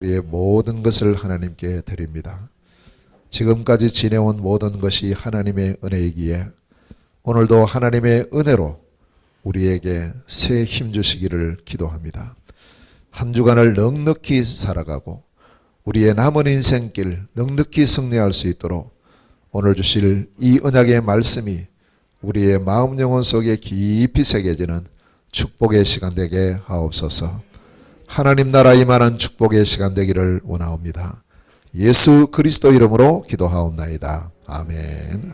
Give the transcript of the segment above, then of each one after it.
우리의 모든 것을 하나님께 드립니다. 지금까지 지내온 모든 것이 하나님의 은혜이기에 오늘도 하나님의 은혜로 우리에게 새 힘 주시기를 기도합니다. 한 주간을 넉넉히 살아가고 우리의 남은 인생길 넉넉히 승리할 수 있도록 오늘 주실 이 언약의 말씀이 우리의 마음 영혼 속에 깊이 새겨지는 축복의 시간 되게 하옵소서. 하나님 나라 임하는 축복의 시간 되기를 원하옵니다. 예수 그리스도 이름으로 기도하옵나이다. 아멘.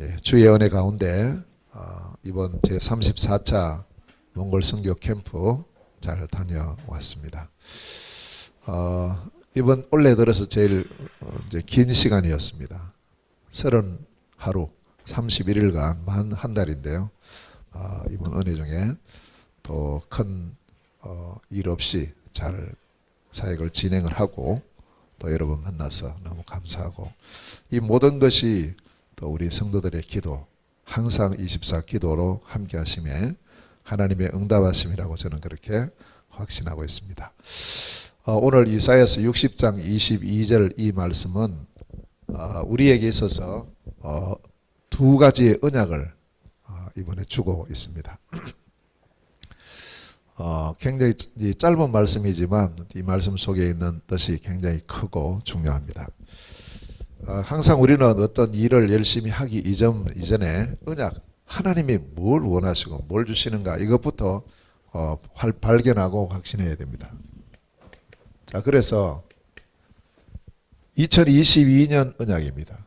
예, 주의 은혜 가운데 이번 제34차 몽골 선교 캠프 잘 다녀왔습니다. 이번 올해 들어서 제일 이제 긴 시간이었습니다. 30하루 31일간 만 한 달인데요. 이번 은혜 중에 또 큰 일 없이 잘 사역을 진행을 하고 또 여러분 만나서 너무 감사하고, 이 모든 것이 또 우리 성도들의 기도, 항상 24 기도로 함께 하심에 하나님의 응답하심이라고 저는 그렇게 확신하고 있습니다. 오늘 이사야서 60장 22절 이 말씀은 우리에게 있어서 두 가지의 언약을 이번에 주고 있습니다. 굉장히 짧은 말씀이지만 이 말씀 속에 있는 뜻이 굉장히 크고 중요합니다. 항상 우리는 어떤 일을 열심히 하기 이전에 언약, 하나님이 뭘 원하시고 뭘 주시는가 이것부터 발견하고 확신해야 됩니다. 자, 그래서 2022년 언약입니다.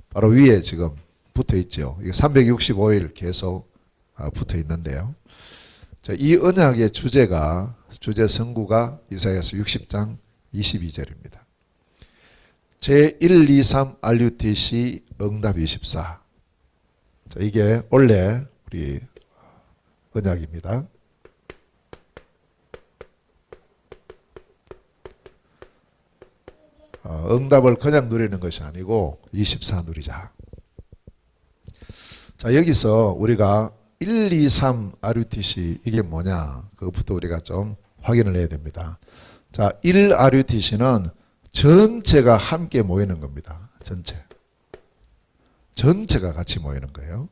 바로 위에 지금 붙어 있죠. 이게 365일 계속 붙어 있는데요. 자, 이 언약의 주제 성구가 이사야서 60장 22절입니다. 제1, 2, 3 RUTC 응답 24. 자, 이게 원래 우리 언약입니다. 응답을 그냥 누리는 것이 아니고 24 누리자. 자, 여기서 우리가 1, 2, 3 RUTC 이게 뭐냐, 그것부터 우리가 좀 확인을 해야 됩니다. 자, 1 RUTC는 전체가 함께 모이는 겁니다. 전체가 같이 모이는 거예요.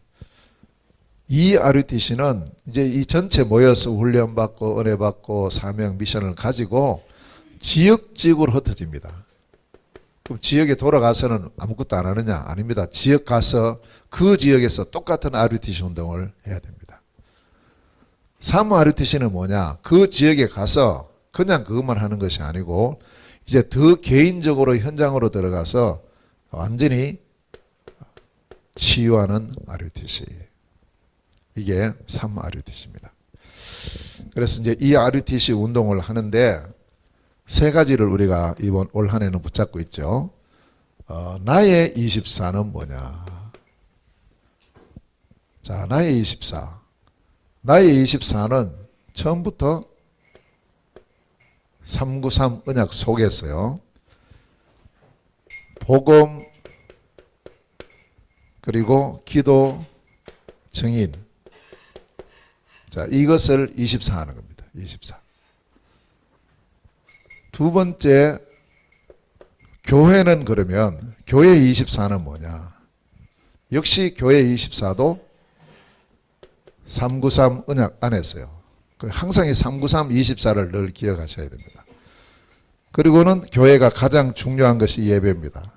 2 RUTC는 이제 이 전체 모여서 훈련받고 은혜받고 사명 미션을 가지고 지역으로 흩어집니다. 그럼 지역에 돌아가서는 아무것도 안 하느냐? 아닙니다. 지역 가서 그 지역에서 똑같은 RUTC 운동을 해야 됩니다. 3 RUTC는 뭐냐? 그 지역에 가서 그냥 그것만 하는 것이 아니고 이제 더 개인적으로 현장으로 들어가서 완전히 치유하는 RUTC. 이게 3 RUTC입니다. 그래서 이제 이 RUTC 운동을 하는데 세 가지를 우리가 이번 올 한 해는 붙잡고 있죠. 나의 24는 뭐냐? 자, 나의 24. 나의 24는 처음부터 393 언약 속에서요. 복음, 그리고 기도, 증인. 자, 이것을 24 하는 겁니다. 24. 두 번째, 교회는 그러면 교회 24는 뭐냐? 역시 교회 24도 393 언약 안에서요. 항상 이 393 24를 늘 기억하셔야 됩니다. 그리고는 교회가 가장 중요한 것이 예배입니다.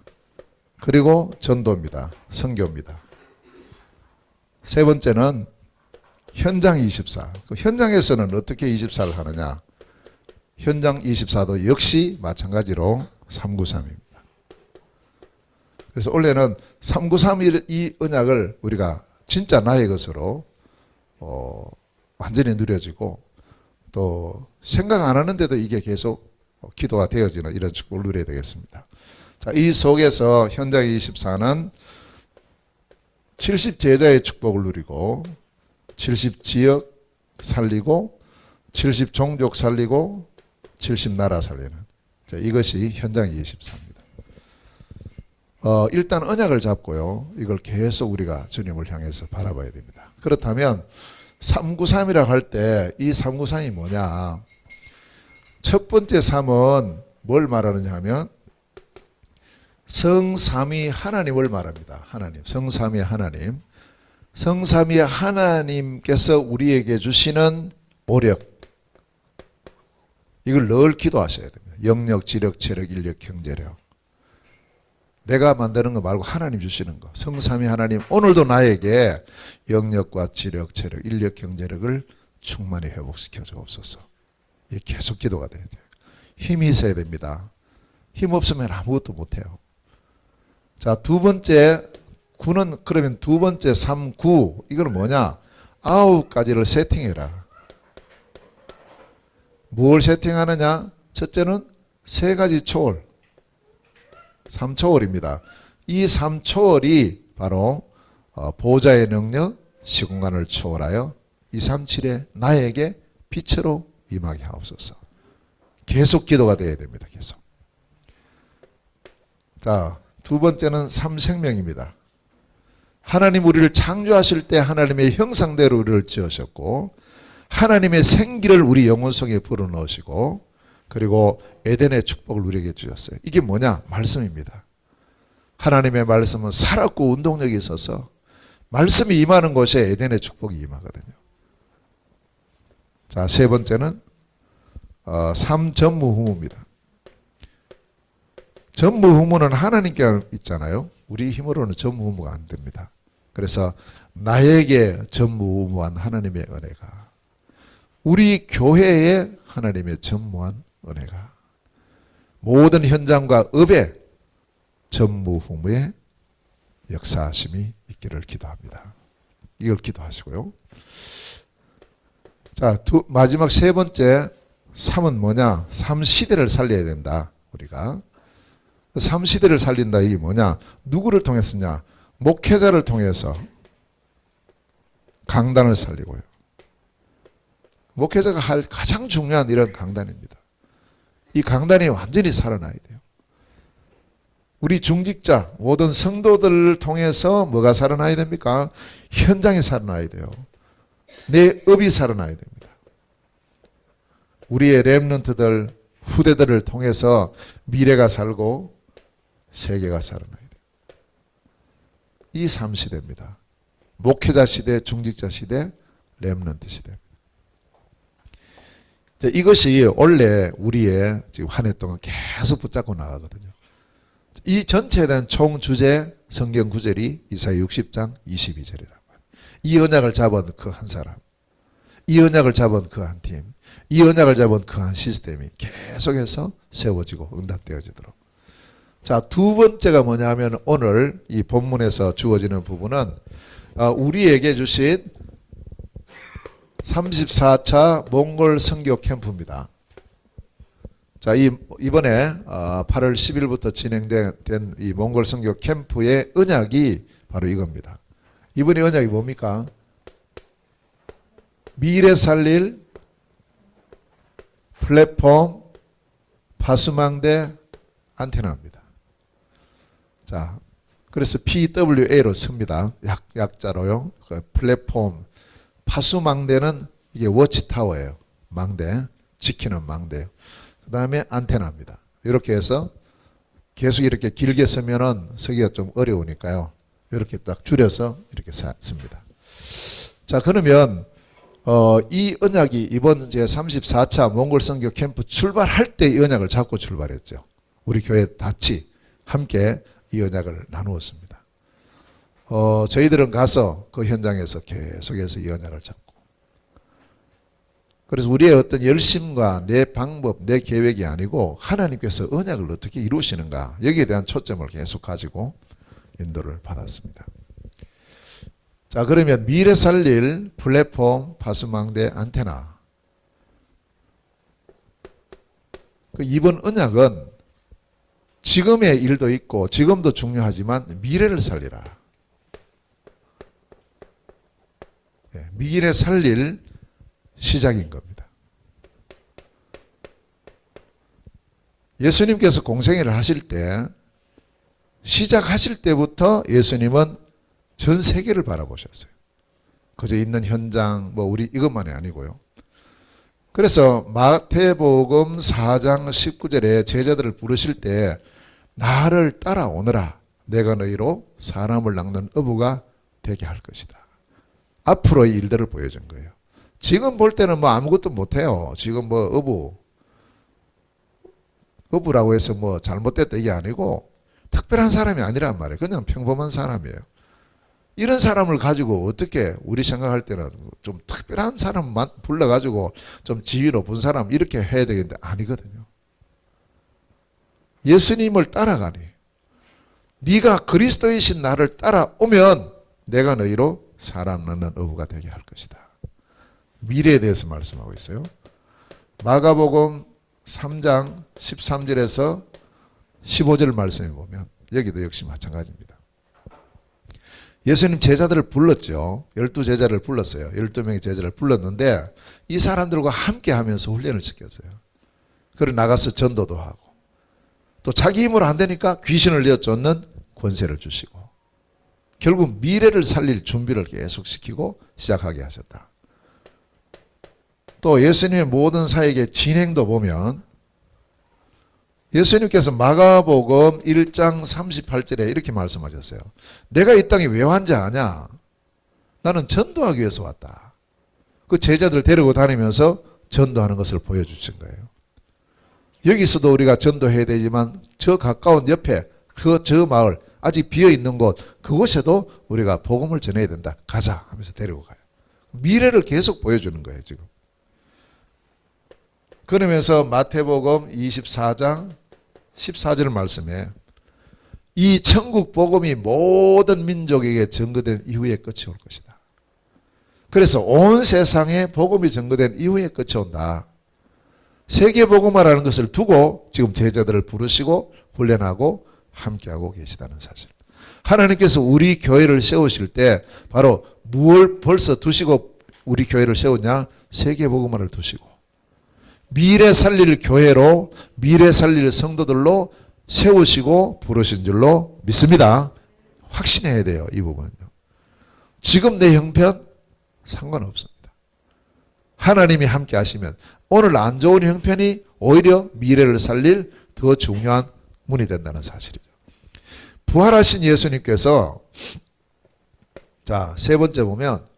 그리고 전도입니다. 선교입니다. 세 번째는 현장 24. 그 현장에서는 어떻게 24를 하느냐? 현장 24도 역시 마찬가지로 393입니다. 그래서 원래는 393 이 언약을 우리가 진짜 나의 것으로 완전히 누려지고 또 생각 안 하는데도 이게 계속 기도가 되어지는 이런 축복을 누려야 되겠습니다. 자, 이 속에서 현장 24는 70 제자의 축복을 누리고 70 지역 살리고 70 종족 살리고 70 나라 살리는, 자, 이것이 현장 24입니다. 일단 언약을 잡고요. 이걸 계속 우리가 주님을 향해서 바라봐야 됩니다. 그렇다면 393이라고 할 때 이 393이 뭐냐? 첫 번째 3은 뭘 말하느냐 하면 성삼위 하나님을 말합니다. 하나님, 성삼위 하나님. 성삼위 하나님께서 우리에게 주시는 오력, 이걸 늘 기도하셔야 됩니다. 영력, 지력, 체력, 인력, 경제력. 내가 만드는 거 말고 하나님 주시는 거. 성삼위 하나님, 오늘도 나에게 영력과 지력, 체력, 인력, 경제력을 충만히 회복시켜 주옵소서. 이게 계속 기도가 돼야 돼요. 힘이 있어야 됩니다. 힘 없으면 아무것도 못해요. 자, 두 번째 9는 그러면 두 번째 3, 9 이거는 뭐냐? 9가지를 세팅해라. 뭘 세팅하느냐? 첫째는 세 가지 초월, 3초월입니다. 이 3초월이 바로 보좌의 능력, 시공간을 초월하여 237에 나에게 빛으로 임하게 하옵소서. 계속 기도가 되어야 됩니다. 계속. 자, 두 번째는 삼생명입니다. 하나님 우리를 창조하실 때 하나님의 형상대로 우리를 지으셨고 하나님의 생기를 우리 영혼 속에 불어넣으시고 그리고 에덴의 축복을 우리에게 주셨어요. 이게 뭐냐? 말씀입니다. 하나님의 말씀은 살았고 운동력이 있어서 말씀이 임하는 곳에 에덴의 축복이 임하거든요. 자, 세 번째는 삼전무후무입니다. 전무후무는 하나님께 있잖아요. 우리 힘으로는 전무후무가 안 됩니다. 그래서 나에게 전무후무한 하나님의 은혜가, 우리 교회에 하나님의 전무한 은혜가, 모든 현장과 업에 전무후무의 역사하심이 있기를 기도합니다. 이걸 기도하시고요. 자, 마지막 세 번째 3은 뭐냐? 3시대를 살려야 된다. 우리가 3시대를 살린다. 이게 뭐냐? 누구를 통해서냐? 목회자를 통해서 강단을 살리고요. 목회자가 할 가장 중요한 이런 강단입니다. 이 강단이 완전히 살아나야 돼요. 우리 중직자 모든 성도들을 통해서 뭐가 살아나야 됩니까? 현장이 살아나야 돼요. 내 업이 살아나야 됩니다. 우리의 렘넌트들, 후대들을 통해서 미래가 살고 세계가 살아나야 돼요. 이 3시대입니다. 목회자 시대, 중직자 시대, 렘넌트 시대. 이것이 원래 우리의 지금 한 해 동안 계속 붙잡고 나가거든요. 이 전체에 대한 총 주제 성경 구절이 이사야 60장 22절이라고 해요. 이 언약을 잡은 그 한 사람, 이 언약을 잡은 그 한 팀, 이 언약을 잡은 그 한 시스템이 계속해서 세워지고 응답되어지도록. 자, 두 번째가 뭐냐 하면 오늘 이 본문에서 주어지는 부분은 우리에게 주신 34차 몽골 선교 캠프입니다. 자, 이번에 8월 10일부터 진행된 이 몽골 선교 캠프의 언약이 바로 이겁니다. 이번에 언약이 뭡니까? 미래 살릴 플랫폼 파수망대 안테나입니다. 자, 그래서 PWA로 씁니다. 약자로요. 플랫폼 파수망대는 이게 워치타워예요. 망대, 지키는 망대예요. 그 다음에 안테나입니다. 이렇게 해서 계속 이렇게 길게 쓰면은 쓰기가 좀 어려우니까요. 이렇게 딱 줄여서 이렇게 씁니다. 자, 그러면 이 언약이 이번 제 34차 몽골 선교 캠프 출발할 때 이 언약을 잡고 출발했죠. 우리 교회 같이 함께 이 언약을 나누었습니다. 저희들은 가서 그 현장에서 계속해서 이 언약을 잡고, 그래서 우리의 어떤 열심과 내 방법, 내 계획이 아니고 하나님께서 언약을 어떻게 이루시는가, 여기에 대한 초점을 계속 가지고 인도를 받았습니다. 자, 그러면 미래 살릴 플랫폼 파수망대 안테나, 그 이번 언약은 지금의 일도 있고 지금도 중요하지만 미래를 살리라. 미래 살릴 시작인 겁니다. 예수님께서 공생애를 하실 때, 시작하실 때부터 예수님은 전 세계를 바라보셨어요. 그저 있는 현장 뭐 우리 이것만이 아니고요. 그래서 마태복음 4장 19절에 제자들을 부르실 때 나를 따라오너라. 내가 너희로 사람을 낚는 어부가 되게 할 것이다. 앞으로의 일들을 보여준 거예요. 지금 볼 때는 뭐 아무것도 못해요. 지금 뭐 어부라고 해서 뭐 잘못됐다 이게 아니고 특별한 사람이 아니란 말이에요. 그냥 평범한 사람이에요. 이런 사람을 가지고 어떻게 우리 생각할 때는 좀 특별한 사람만 불러가지고 좀 지위 높은 사람 이렇게 해야 되겠는데 아니거든요. 예수님을 따라가니 네가 그리스도이신 나를 따라오면 내가 너희로 사람 낳는 어부가 되게 할 것이다. 미래에 대해서 말씀하고 있어요. 마가복음 3장 13절에서 15절 말씀에 보면 여기도 역시 마찬가지입니다. 예수님 제자들을 불렀죠. 12제자를 불렀어요. 12명의 제자를 불렀는데 이 사람들과 함께 하면서 훈련을 시켰어요. 그리고 나가서 전도도 하고 또 자기 힘으로 안 되니까 귀신을 내쫓는 권세를 주시고 결국 미래를 살릴 준비를 계속 시키고 시작하게 하셨다. 또 예수님의 모든 사역의 진행도 보면 예수님께서 마가복음 1장 38절에 이렇게 말씀하셨어요. 내가 이 땅에 왜 왔는지 아냐? 나는 전도하기 위해서 왔다. 그 제자들 데리고 다니면서 전도하는 것을 보여주신 거예요. 여기서도 우리가 전도해야 되지만 저 가까운 옆에 저 마을 아직 비어있는 곳 그곳에도 우리가 복음을 전해야 된다. 가자 하면서 데리고 가요. 미래를 계속 보여주는 거예요 지금. 그러면서 마태복음 24장 14절 말씀에 이 천국 복음이 모든 민족에게 전거된 이후에 끝이 올 것이다. 그래서 온 세상에 복음이 전거된 이후에 끝이 온다. 세계 복음화라는 것을 두고 지금 제자들을 부르시고 훈련하고 함께하고 계시다는 사실. 하나님께서 우리 교회를 세우실 때 바로 무엇을 벌써 두시고 우리 교회를 세우냐? 세계 복음화를 두시고 미래 살릴 교회로 미래 살릴 성도들로 세우시고 부르신 줄로 믿습니다. 확신해야 돼요. 이 부분은요. 지금 내 형편 상관없습니다. 하나님이 함께 하시면 오늘 안 좋은 형편이 오히려 미래를 살릴 더 중요한 문이 된다는 사실이죠. 부활하신 예수님께서 자, 세 번째 보면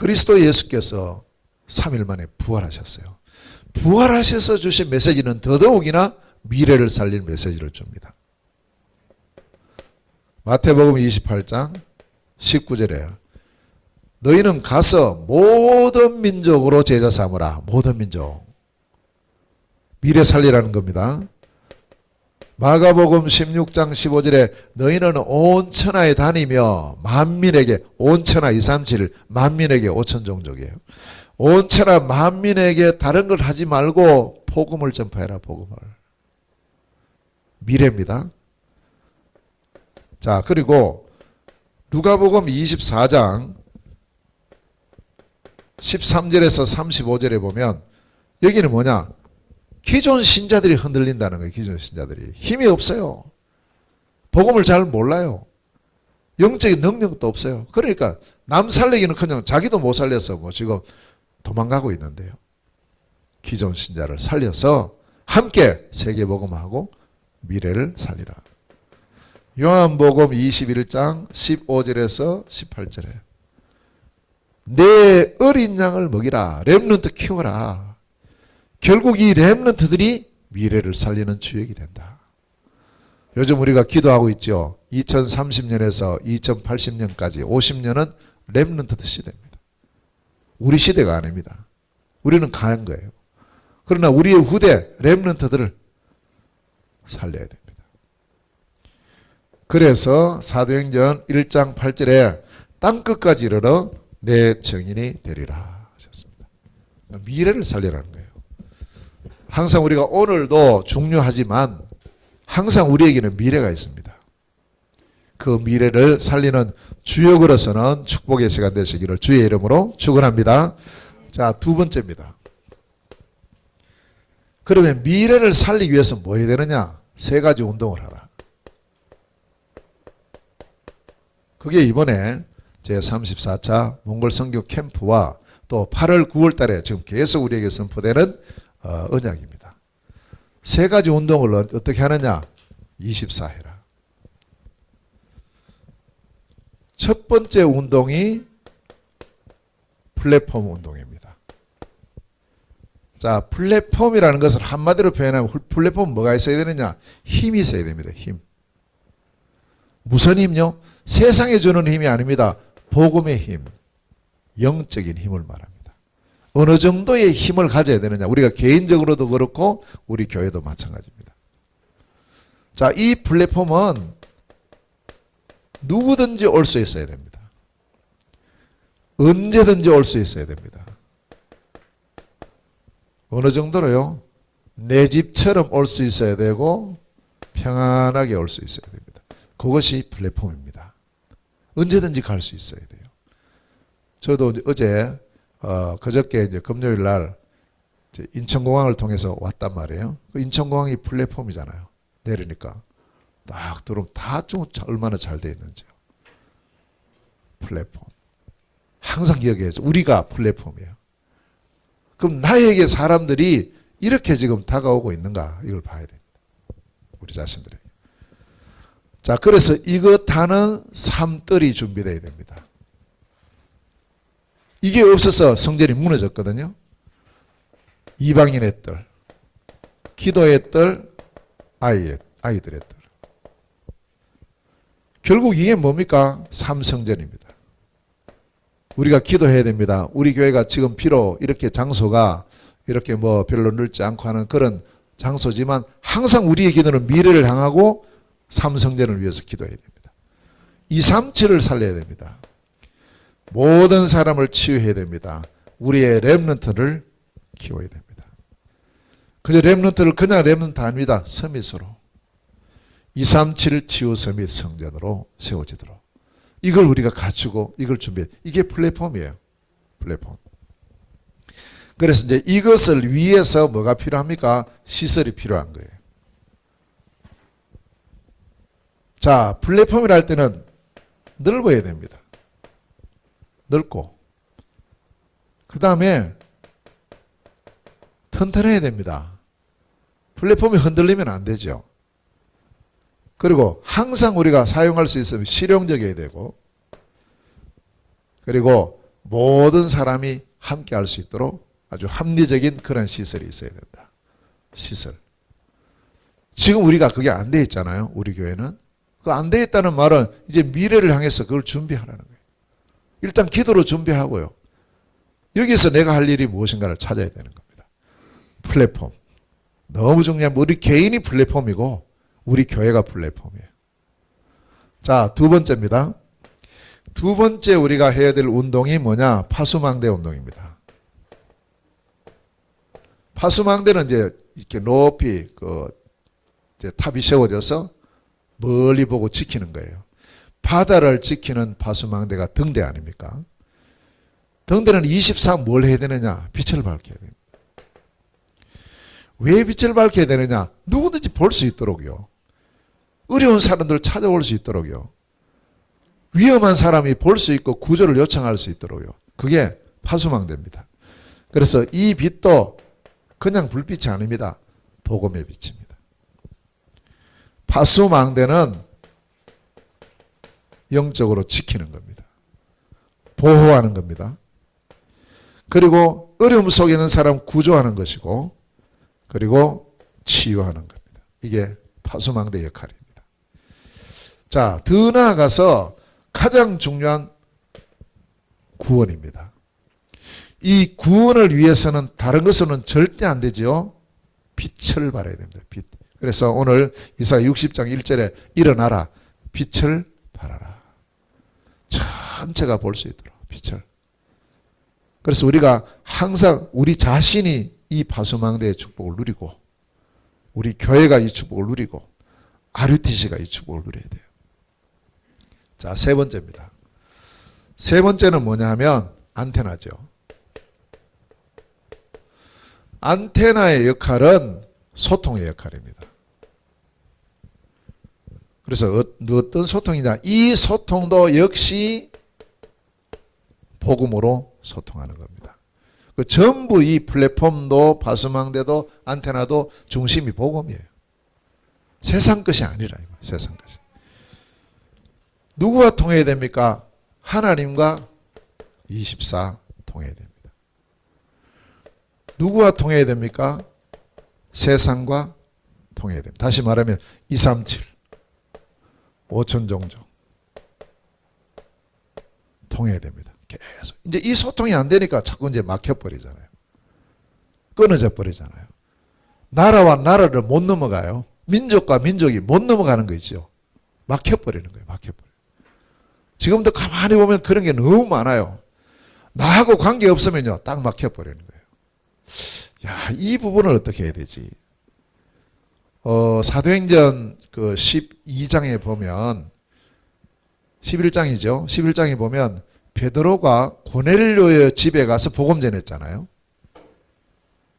그리스도 예수께서 3일 만에 부활하셨어요. 부활하셔서 주신 메시지는 더더욱이나 미래를 살릴 메시지를 줍니다. 마태복음 28장 19절에 너희는 가서 모든 민족으로 제자 삼으라. 모든 민족. 미래 살리라는 겁니다. 마가복음 16장 15절에 너희는 온 천하에 다니며 만민에게 온 천하 237 만민에게 5천 종족이에요. 온 천하 만민에게 다른 걸 하지 말고 복음을 전파해라. 복음을. 미래입니다. 자, 그리고 누가복음 24장 13절에서 35절에 보면 여기는 뭐냐? 기존 신자들이 흔들린다는 거예요. 기존 신자들이. 힘이 없어요. 복음을 잘 몰라요. 영적인 능력도 없어요. 그러니까 남 살리기는 그냥 자기도 못 살려서 뭐 지금 도망가고 있는데요. 기존 신자를 살려서 함께 세계복음하고 미래를 살리라. 요한복음 21장 15절에서 18절에 내 어린 양을 먹이라. 렘넌트 키워라. 결국 이 렘넌트들이 미래를 살리는 주역이 된다. 요즘 우리가 기도하고 있죠. 2030년에서 2080년까지 50년은 렘넌트 시대입니다. 우리 시대가 아닙니다. 우리는 가는 거예요. 그러나 우리의 후대 렘넌트들을 살려야 됩니다. 그래서 사도행전 1장 8절에 땅끝까지 이르러 내 증인이 되리라 하셨습니다. 미래를 살리라는 거예요. 항상 우리가 오늘도 중요하지만 항상 우리에게는 미래가 있습니다. 그 미래를 살리는 주역으로서는 축복의 시간 되시기를 주의 이름으로 축원합니다. 자, 두 번째입니다. 그러면 미래를 살리기 위해서 뭐 해야 되느냐? 세 가지 운동을 하라. 그게 이번에 제34차 몽골 선교 캠프와 또 8월 9월 달에 지금 계속 우리에게 선포되는 언약입니다. 세 가지 운동을 어떻게 하느냐? 24해라. 첫 번째 운동이 플랫폼 운동입니다. 자, 플랫폼이라는 것을 한마디로 표현하면 플랫폼은 뭐가 있어야 되느냐? 힘이 있어야 됩니다. 힘. 무슨 힘요? 세상에 주는 힘이 아닙니다. 복음의 힘, 영적인 힘을 말합니다. 어느 정도의 힘을 가져야 되느냐? 우리가 개인적으로도 그렇고 우리 교회도 마찬가지입니다. 자, 이 플랫폼은 누구든지 올 수 있어야 됩니다. 언제든지 올 수 있어야 됩니다. 어느 정도로요? 내 집처럼 올 수 있어야 되고 평안하게 올 수 있어야 됩니다. 그것이 플랫폼입니다. 언제든지 갈 수 있어야 돼요. 저도 어제 그저께 이제 금요일 날 인천공항을 통해서 왔단 말이에요. 그 인천공항이 플랫폼이잖아요. 내리니까 딱 들어오면 다 좀 얼마나 잘 돼 있는지요. 플랫폼. 항상 기억해야죠. 우리가 플랫폼이에요. 그럼 나에게 사람들이 이렇게 지금 다가오고 있는가 이걸 봐야 됩니다. 우리 자신들에게. 자, 그래서 이것 하는 삶들이 준비되어야 됩니다. 이게 없어서 성전이 무너졌거든요. 이방인의 뜰, 기도의 뜰, 아이들의 뜰. 결국 이게 뭡니까? 삼성전입니다. 우리가 기도해야 됩니다. 우리 교회가 지금 비록 이렇게 장소가 이렇게 뭐 별로 넓지 않고 하는 그런 장소지만 항상 우리의 기도는 미래를 향하고 삼성전을 위해서 기도해야 됩니다. 237을 살려야 됩니다. 모든 사람을 치유해야 됩니다. 우리의 렘넌트를 키워야 됩니다. 그저 렘넌트를 그냥 렘넌트 아닙니다. 서밋으로. 237 치유 서밋 성전으로 세워지도록. 이걸 우리가 갖추고 이걸 준비해. 이게 플랫폼이에요. 플랫폼. 그래서 이제 이것을 위해서 뭐가 필요합니까? 시설이 필요한 거예요. 자, 플랫폼이라 할 때는 넓어야 됩니다. 넓고. 그 다음에 튼튼해야 됩니다. 플랫폼이 흔들리면 안 되죠. 그리고 항상 우리가 사용할 수 있으면 실용적이어야 되고, 그리고 모든 사람이 함께 할 수 있도록 아주 합리적인 그런 시설이 있어야 된다. 시설. 지금 우리가 그게 안 돼 있잖아요. 우리 교회는. 그 안 돼 있다는 말은 이제 미래를 향해서 그걸 준비하라는 거예요. 일단 기도로 준비하고요. 여기서 내가 할 일이 무엇인가를 찾아야 되는 겁니다. 플랫폼. 너무 중요한 우리 개인이 플랫폼이고 우리 교회가 플랫폼이에요. 자, 두 번째입니다. 두 번째 우리가 해야 될 운동이 뭐냐? 파수망대 운동입니다. 파수망대는 이제 이렇게 높이 이제 탑이 세워져서 멀리 보고 지키는 거예요. 바다를 지키는 파수망대가 등대 아닙니까? 등대는 24 뭘 해야 되느냐? 빛을 밝혀야 됩니다. 왜 빛을 밝혀야 되느냐? 누구든지 볼 수 있도록요. 어려운 사람들 찾아올 수 있도록요. 위험한 사람이 볼 수 있고 구조를 요청할 수 있도록요. 그게 파수망대입니다. 그래서 이 빛도 그냥 불빛이 아닙니다. 복음의 빛입니다. 파수망대는 영적으로 지키는 겁니다. 보호하는 겁니다. 그리고 어려움 속에 있는 사람 구조하는 것이고, 그리고 치유하는 겁니다. 이게 파수망대 역할입니다. 자, 더 나아가서 가장 중요한 구원입니다. 이 구원을 위해서는 다른 것으로는 절대 안 되죠. 빛을 발해야 됩니다. 빛. 그래서 오늘 이사야 60장 1절에 일어나라. 빛을 발하라. 전체가 볼 수 있도록 빛을. 그래서 우리가 항상 우리 자신이 이 파수망대의 축복을 누리고, 우리 교회가 이 축복을 누리고, RUTC가 이 축복을 누려야 돼요. 자, 세 번째입니다. 세 번째는 뭐냐 하면 안테나죠. 안테나의 역할은 소통의 역할입니다. 그래서 어떤 소통이냐? 이 소통도 역시 복음으로 소통하는 겁니다. 그 전부 이 플랫폼도 파수망대도 안테나도 중심이 복음이에요. 세상 것이 아니라 이거. 세상 것이. 누구와 통해야 됩니까? 하나님과 24 통해야 됩니다. 누구와 통해야 됩니까? 세상과 통해야 됩니다. 다시 말하면 237 5천종족 통해야 됩니다. 계속. 이제 이 소통이 안 되니까 자꾸 이제 막혀버리잖아요. 끊어져 버리잖아요. 나라와 나라를 못 넘어가요. 민족과 민족이 못 넘어가는 거 있죠. 막혀버리는 거예요. 막혀버려요. 지금도 가만히 보면 그런 게 너무 많아요. 나하고 관계 없으면요. 딱 막혀버리는 거예요. 야, 이 부분을 어떻게 해야 되지? 사도행전 그 12장에 보면 11장이죠. 11장에 보면 베드로가 고넬료의 집에 가서 복음 전했잖아요.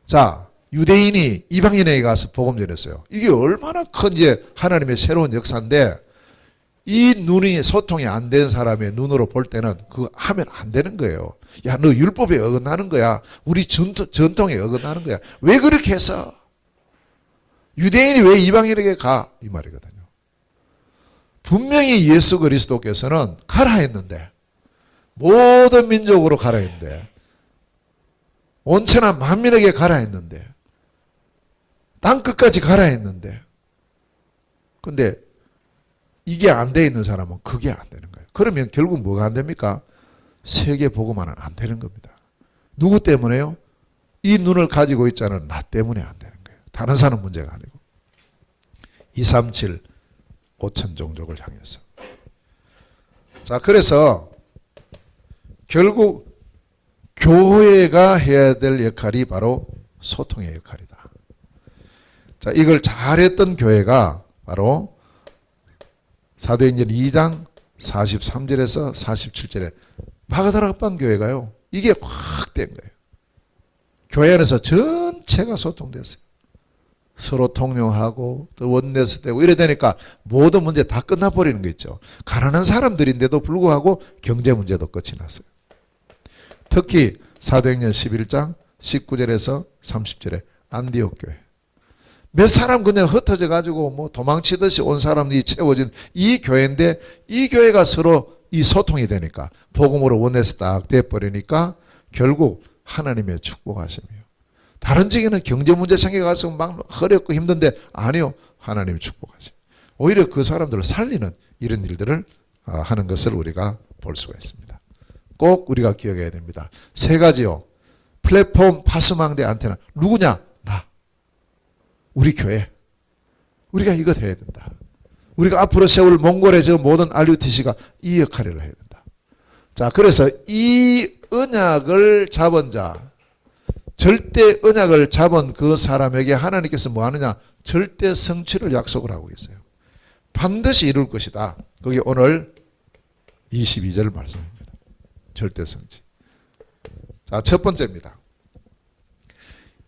자, 유대인이 이방인에게 가서 복음 전했어요. 이게 얼마나 큰 이제 하나님의 새로운 역사인데 이 눈이 소통이 안 된 사람의 눈으로 볼 때는 그거 하면 안 되는 거예요. 야, 너 율법에 어긋나는 거야. 우리 전통에 어긋나는 거야. 왜 그렇게 해서? 유대인이 왜 이방인에게 가? 이 말이거든요. 분명히 예수 그리스도께서는 가라 했는데 모든 민족으로 가라 했는데 온천한 만민에게 가라 했는데 땅끝까지 가라 했는데 근데 이게 안 돼 있는 사람은 그게 안 되는 거예요. 그러면 결국 뭐가 안 됩니까? 세계 복음화는 안 되는 겁니다. 누구 때문에요? 이 눈을 가지고 있자는 나 때문에 안 되는 거예요. 다른 사람 문제가 아니고. 237 5천 종족을 향해서. 자, 그래서 결국 교회가 해야 될 역할이 바로 소통의 역할이다. 자, 이걸 잘했던 교회가 바로 사도행전 2장 43절에서 47절에 바가다락방 교회가요. 이게 확 된 거예요. 교회 안에서 전체가 소통됐어요. 서로 통용하고 또 원내스 되고 이래 되니까 모든 문제 다 끝나버리는 거 있죠. 가난한 사람들인데도 불구하고 경제 문제도 끝이 났어요. 특히 사도행전 11장 19절에서 30절에 안디옥 교회. 몇 사람 그냥 흩어져 가지고 뭐 도망치듯이 온 사람이 채워진 이 교회인데 이 교회가 서로 이 소통이 되니까 복음으로 원내서 딱 돼버리니까 결국 하나님의 축복하심이에요. 다른 지역에는 경제 문제 생겨가서 막 어렵고 힘든데 아니요. 하나님의 축복하심. 오히려 그 사람들을 살리는 이런 일들을 하는 것을 우리가 볼 수가 있습니다. 꼭 우리가 기억해야 됩니다. 세 가지요. 플랫폼, 파수망대, 안테나. 누구냐? 나. 우리 교회. 우리가 이것 해야 된다. 우리가 앞으로 세울 몽골의 저 모든 RUTC가 이 역할을 해야 된다. 자, 그래서 이 언약을 잡은 자, 절대 언약을 잡은 그 사람에게 하나님께서 뭐 하느냐? 절대 성취를 약속을 하고 있어요. 반드시 이룰 것이다. 그게 오늘 22절 말씀입니다. 절대 성취. 자, 첫 번째입니다.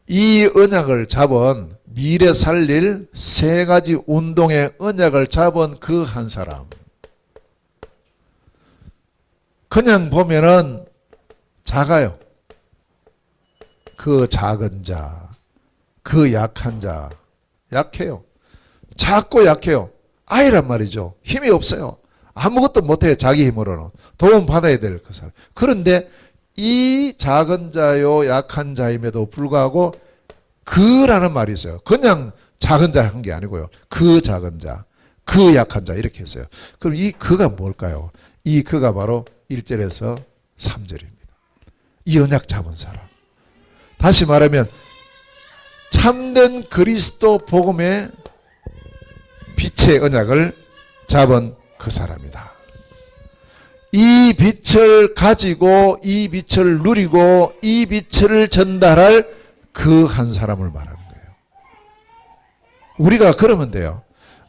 이 언약을 잡은 미래 살릴 세 가지 운동의 언약을 잡은 그 한 사람. 그냥 보면은 작아요. 그 작은 자, 그 약한 자, 약해요. 작고 약해요. 아이란 말이죠. 힘이 없어요. 아무것도 못해요. 자기 힘으로는. 도움 받아야 될 그 사람. 그런데 이 작은 자요, 약한 자임에도 불구하고 그라는 말이 있어요. 그냥 작은 자 한 게 아니고요. 그 작은 자, 그 약한 자 이렇게 했어요. 그럼 이 그가 뭘까요? 이 그가 바로 1절에서 3절입니다. 이 언약 잡은 사람. 다시 말하면 참된 그리스도 복음의 빛의 언약을 잡은 그 사람이다. 이 빛을 가지고 이 빛을 누리고 이 빛을 전달할 그 한 사람을 말하는 거예요. 우리가 그러면 돼요.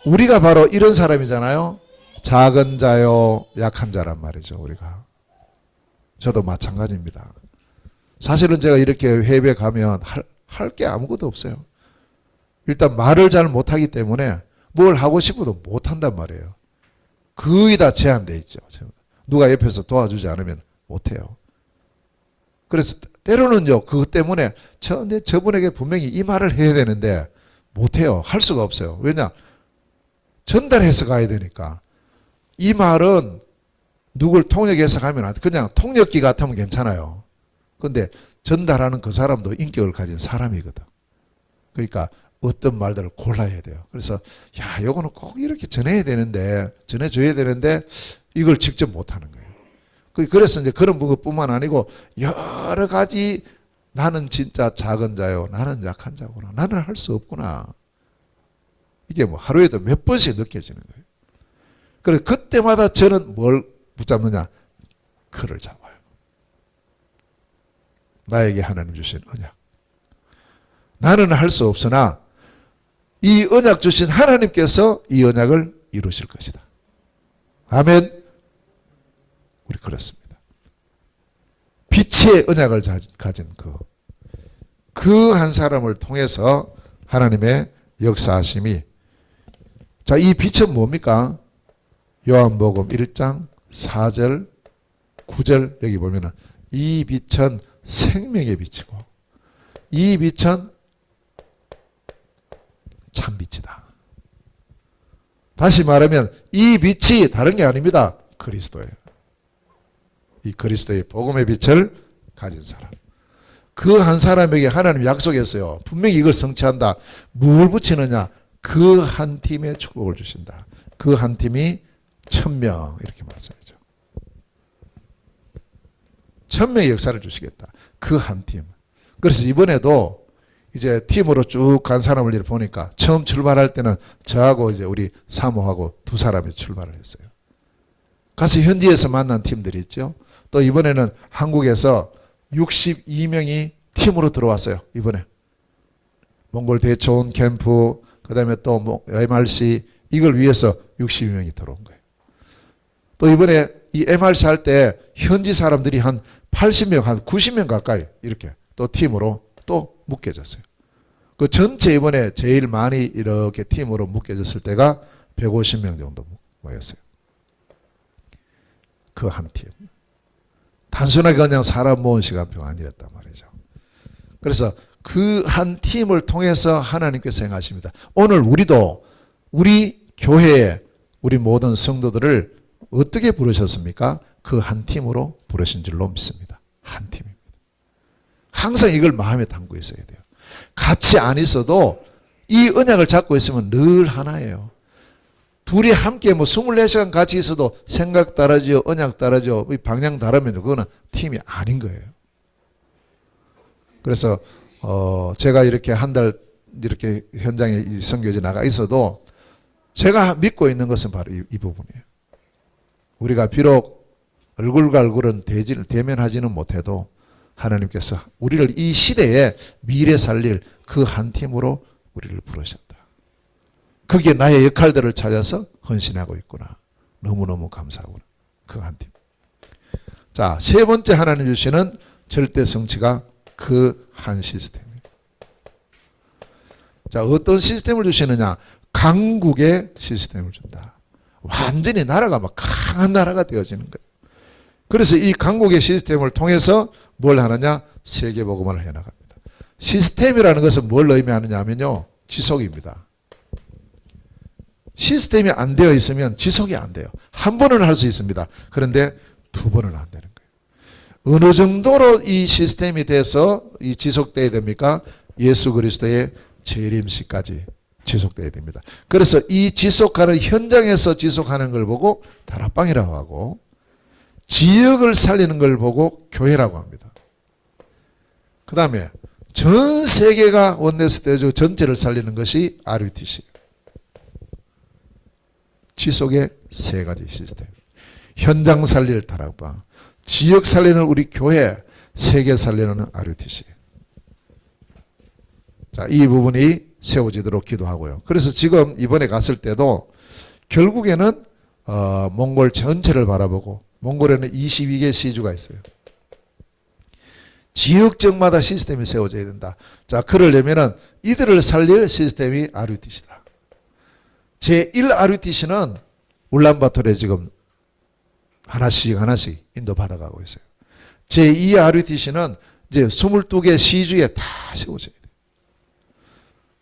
우리가 바로 이런 사람이잖아요. 작은 자요, 약한 자란 말이죠. 우리가. 저도 마찬가지입니다. 사실은 제가 이렇게 회의에 가면 할 게 아무것도 없어요. 일단 말을 잘 못하기 때문에 뭘 하고 싶어도 못 한단 말이에요. 거의 다 제한돼 있죠. 누가 옆에서 도와주지 않으면 못 해요. 그래서 때로는요, 그것 때문에 저분에게 분명히 이 말을 해야 되는데 못 해요. 할 수가 없어요. 왜냐? 전달해서 가야 되니까. 이 말은 누굴 통역해서 가면 안 돼. 그냥 통역기 같으면 괜찮아요. 근데 전달하는 그 사람도 인격을 가진 사람이거든. 그러니까 어떤 말들을 골라야 돼요. 그래서 야, 요거는 꼭 이렇게 전해줘야 되는데 이걸 직접 못하는 거예요. 그래서 이제 그런 것뿐만 아니고 여러 가지 나는 진짜 작은 자요, 나는 약한 자구나, 나는 할 수 없구나. 이게 뭐 하루에도 몇 번씩 느껴지는 거예요. 그래서 그때마다 저는 뭘 붙잡느냐? 그를 잡아요. 나에게 하나님 주신 언약. 나는 할 수 없으나 이 언약 주신 하나님께서 이 언약을 이루실 것이다. 아멘. 우리 그렇습니다. 빛의 언약을 가진 그 한 사람을 통해서 하나님의 역사하심이, 자, 이 빛은 뭡니까? 요한복음 1장 4절 9절 여기 보면은 이 빛은 생명의 빛이고 이 빛은 참 빛이다. 다시 말하면 이 빛이 다른 게 아닙니다. 그리스도예요. 이 그리스도의 복음의 빛을 가진 사람. 그 한 사람에게 하나님 약속했어요. 분명히 이걸 성취한다. 뭘 붙이느냐? 그 한 팀에 축복을 주신다. 그 한 팀이 1000명 이렇게 말씀하죠. 1000명의 역사를 주시겠다. 그 한 팀. 그래서 이번에도 이제 팀으로 쭉 간 사람을 이렇게 보니까 처음 출발할 때는 저하고 이제 우리 사모하고 두 사람이 출발을 했어요. 가서 현지에서 만난 팀들이 있죠. 또 이번에는 한국에서 62명이 팀으로 들어왔어요. 이번에 몽골 대초원 캠프, 그 다음에 또 뭐 MRC 이걸 위해서 62명이 들어온 거예요. 또 이번에 이 MRC 할 때 현지 사람들이 한 80명, 한 90명 가까이 이렇게 또 팀으로 또 묶여졌어요. 그 전체 이번에 제일 많이 이렇게 팀으로 묶여졌을 때가 150명 정도 모였어요. 그 한 팀. 단순하게 그냥 사람 모은 시간표 아니랬단 말이죠. 그래서 그 한 팀을 통해서 하나님께서 행하십니다. 오늘 우리도 우리 교회에 우리 모든 성도들을 어떻게 부르셨습니까? 그 한 팀으로 부르신 줄로 믿습니다. 한 팀입니다. 항상 이걸 마음에 담고 있어야 돼요. 같이 안 있어도 이 언약을 잡고 있으면 늘 하나예요. 둘이 함께 뭐 24시간 같이 있어도 생각 다르죠, 언약 다르죠, 방향 다르면 그거는 팀이 아닌 거예요. 그래서 제가 이렇게 한 달 이렇게 현장에 선교지 나가 있어도 제가 믿고 있는 것은 바로 이 부분이에요. 우리가 비록 얼굴과 얼굴은 대면하지는 못해도 하나님께서 우리를 이 시대에 미래 살릴 그 한 팀으로 우리를 부르셨다. 거기에 나의 역할들을 찾아서 헌신하고 있구나. 너무너무 감사하구나. 그 한 팀. 자, 세 번째 하나님 주시는 절대 성취가 그 한 시스템입니다. 자, 어떤 시스템을 주시느냐? 강국의 시스템을 준다. 완전히 나라가 막 강한 나라가 되어지는 거예요. 그래서 이 강국의 시스템을 통해서 뭘 하느냐? 세계복음을 해나갑니다. 시스템이라는 것은 뭘 의미하느냐 하면요, 지속입니다. 시스템이 안 되어 있으면 지속이 안 돼요. 한 번은 할 수 있습니다. 그런데 두 번은 안 되는 거예요. 어느 정도로 이 시스템이 돼서 이 지속돼야 됩니까? 예수 그리스도의 재림시까지 지속돼야 됩니다. 그래서 이 지속하는 현장에서 지속하는 걸 보고 다락방이라고 하고, 지역을 살리는 걸 보고 교회라고 합니다. 그 다음에 전 세계가 원네스 대주 전체를 살리는 것이 RUTC. 지속의 세 가지 시스템. 현장 살릴 다락방, 지역 살리는 우리 교회, 세계 살리는 RUTC. 자, 이 부분이 세워지도록 기도하고요. 그래서 지금 이번에 갔을 때도 결국에는 몽골 전체를 바라보고, 몽골에는 22개 시주가 있어요. 지역적마다 시스템이 세워져야 된다. 자, 그러려면은 이들을 살릴 시스템이 RUTC다. 제1 RUTC는 울란바토르에 지금 하나씩 인도받아가고 있어요. 제2 RUTC는 이제 22개 시주에 다 세워져야 돼요.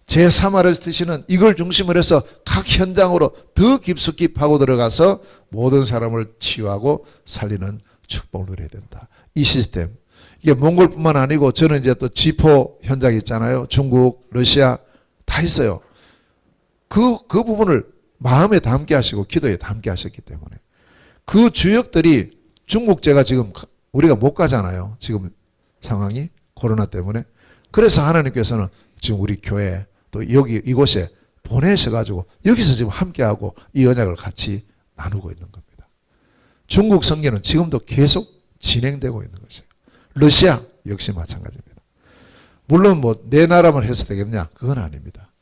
제3 RUTC는 이걸 중심으로 해서 각 현장으로 더 깊숙이 파고 들어가서 모든 사람을 치유하고 살리는 축복을 누려야 된다. 이 시스템. 이게 몽골뿐만 아니고 저는 이제 또 지포 현장이 있잖아요. 중국, 러시아 다 있어요. 그 부분을 마음에 담게 하시고 기도에 담게 하셨기 때문에 그 주역들이 중국제가 지금 우리가 못 가잖아요. 지금 상황이 코로나 때문에. 그래서 하나님께서는 지금 우리 교회 또 여기 이곳에 보내셔가지고 여기서 지금 함께하고 이 언약을 같이 나누고 있는 겁니다. 중국 선교는 지금도 계속 진행되고 있는 것이에요. 러시아 역시 마찬가지입니다. 물론 뭐 내 나라만 해서 되겠냐? 그건 아닙니다.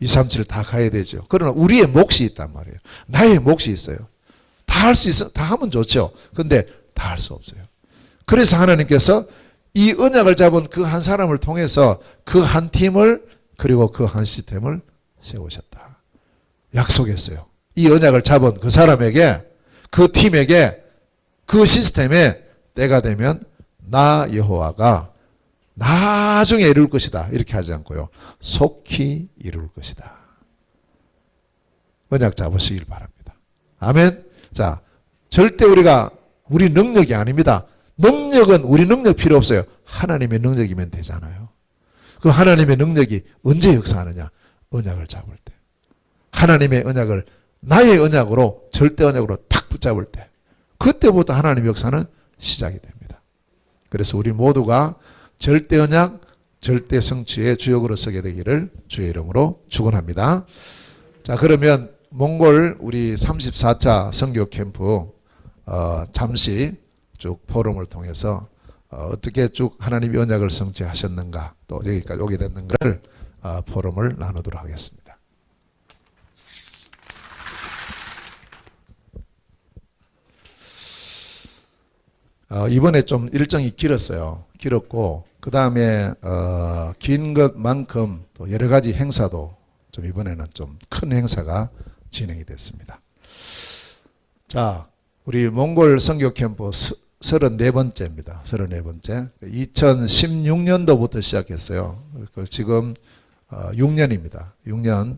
237 다 가야 되죠. 그러나 우리의 몫이 있단 말이에요. 나의 몫이 있어요. 다 할 수 있어. 다 하면 좋죠. 근데 다 할 수 없어요. 그래서 하나님께서 이 언약을 잡은 그 한 사람을 통해서 그 한 팀을 그리고 그 한 시스템을 세우셨다. 약속했어요. 이 언약을 잡은 그 사람에게 그 팀에게 그 시스템에 때가 되면 나 여호와가 나중에 이룰 것이다. 이렇게 하지 않고요. 속히 이룰 것이다. 언약 잡으시길 바랍니다. 아멘. 자, 절대 우리 능력이 아닙니다. 능력은 우리 능력 필요 없어요. 하나님의 능력이면 되잖아요. 그 하나님의 능력이 언제 역사하느냐? 언약을 잡을 때. 하나님의 언약을 나의 언약으로 절대 언약으로 탁 붙잡을 때. 그때부터 하나님의 역사는 시작이 됩니다. 그래서 우리 모두가 절대 언약, 절대 성취의 주역으로 서게 되기를 주의 이름으로 축원합니다. 자, 그러면 몽골 우리 34차 선교 캠프 잠시 쭉 포럼을 통해서 어떻게 쭉 하나님의 언약을 성취하셨는가 또 여기까지 오게 됐는가를 포럼을 나누도록 하겠습니다. 이번에 좀 일정이 길었어요. 길었고 그 다음에 긴 것만큼 또 여러 가지 행사도 좀 이번에는 좀 큰 행사가 진행이 됐습니다. 자, 우리 몽골 선교 캠프 34번째입니다. 34번째. 2016년도부터 시작했어요. 지금 6년입니다. 6년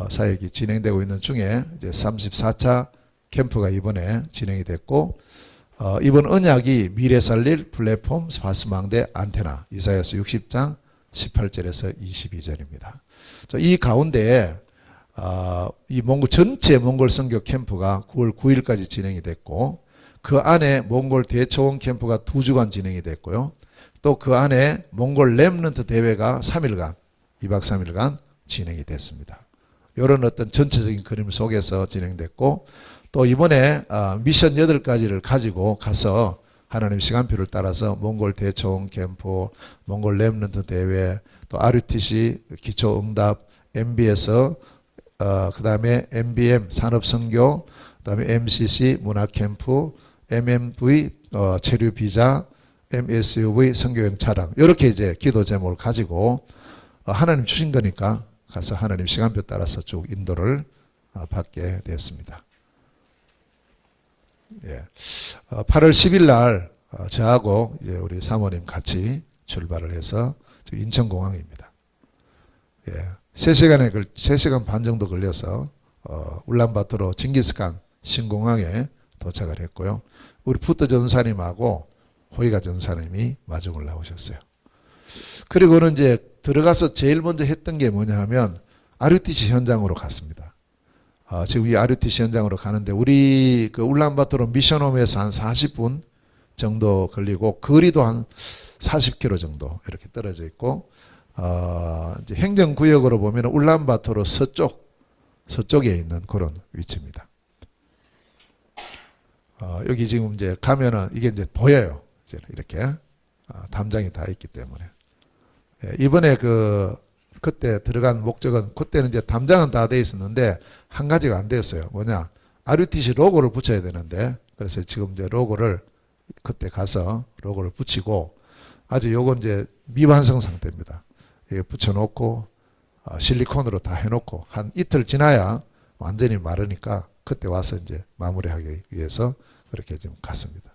사역이 진행되고 있는 중에 이제 34차 캠프가 이번에 진행이 됐고 이번 언약이 미래 살릴 플랫폼 스파스망대 안테나 이사야서 60장 18절에서 22절입니다. 이 가운데에 이 몽골 전체 몽골 선교 캠프가 9월 9일까지 진행이 됐고 그 안에 몽골 대초원 캠프가 2주간 진행이 됐고요. 또 그 안에 몽골 렘넌트 대회가 3일간 2박 3일간 진행이 됐습니다. 이런 어떤 전체적인 그림 속에서 진행됐고 또 이번에 미션 8가지를 가지고 가서 하나님 시간표를 따라서 몽골 대초원 캠프, 몽골 렘넌트 대회, 또 RUTC 기초응답, MBS, 그 다음에 MBM 산업선교, 그 다음에 MCC 문화캠프, MMV 체류비자, MSUV 선교여행 차량 이렇게 이제 기도 제목을 가지고 하나님 주신 거니까 가서 하나님 시간표 따라서 쭉 인도를 받게 되었습니다. 예. 8월 10일 날 저하고 이제 우리 사모님 같이 출발을 해서 인천공항입니다. 예. 3시간 반 정도 걸려서 울란바토르 징기스칸 신공항에 도착을 했고요. 우리 푸트 전사님하고 호이가 전사님이 마중을 나오셨어요. 그리고는 이제 들어가서 제일 먼저 했던 게 뭐냐 하면 RUTC 현장으로 갔습니다. 지금 이 RUTC 현장으로 가는데 우리 그 울란바토르 미션홈에서 한 40분 정도 걸리고 거리도 한 40km 정도 이렇게 떨어져 있고 이제 행정구역으로 보면 울란바토르 서쪽에 있는 그런 위치입니다. 여기 지금 이제 가면은 이게 이제 보여요. 이제 이렇게 담장이 다 있기 때문에 이번에 그때 들어간 목적은 그때는 이제 담장은 다 돼 있었는데 한 가지가 안 됐어요. 뭐냐? RUTC 로고를 붙여야 되는데 그래서 지금 이제 로고를 그때 가서 로고를 붙이고 아주 요건 이제 미완성 상태입니다. 이게 붙여놓고 실리콘으로 다 해놓고 한 이틀 지나야 완전히 마르니까 그때 와서 이제 마무리하기 위해서 그렇게 지금 갔습니다.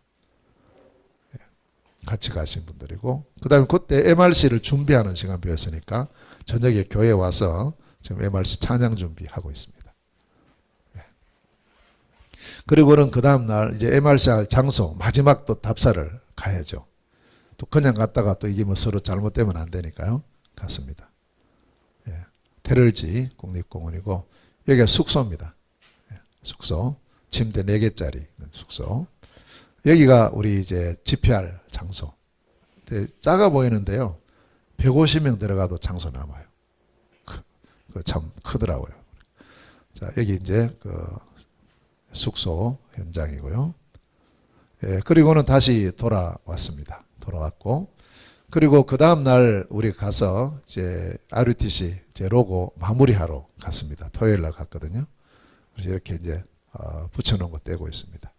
같이 가신 분들이고, 그 다음에 그때 MRC를 준비하는 시간표였으니까 저녁에 교회에 와서 지금 MRC 찬양 준비하고 있습니다. 그리고는 그 다음날 이제 MRC 할 장소, 마지막 또 답사를 가야죠. 또 그냥 갔다가 또 이게 뭐 서로 잘못되면 안 되니까요. 갔습니다. 테럴지 국립공원이고, 여기가 숙소입니다. 숙소. 침대 4개짜리 숙소. 여기가 우리 이제 집회할 장소. 작아 보이는데요. 150명 들어가도 장소 남아요. 참 크더라고요. 자, 여기 이제 그 숙소 현장이고요. 그리고는 다시 돌아왔습니다. 돌아왔고, 그리고 그 다음날 우리 가서 이제 RUTC 이제 로고 마무리하러 갔습니다. 토요일 날 갔거든요. 그래서 이렇게 이제 붙여놓은 거 떼고 있습니다.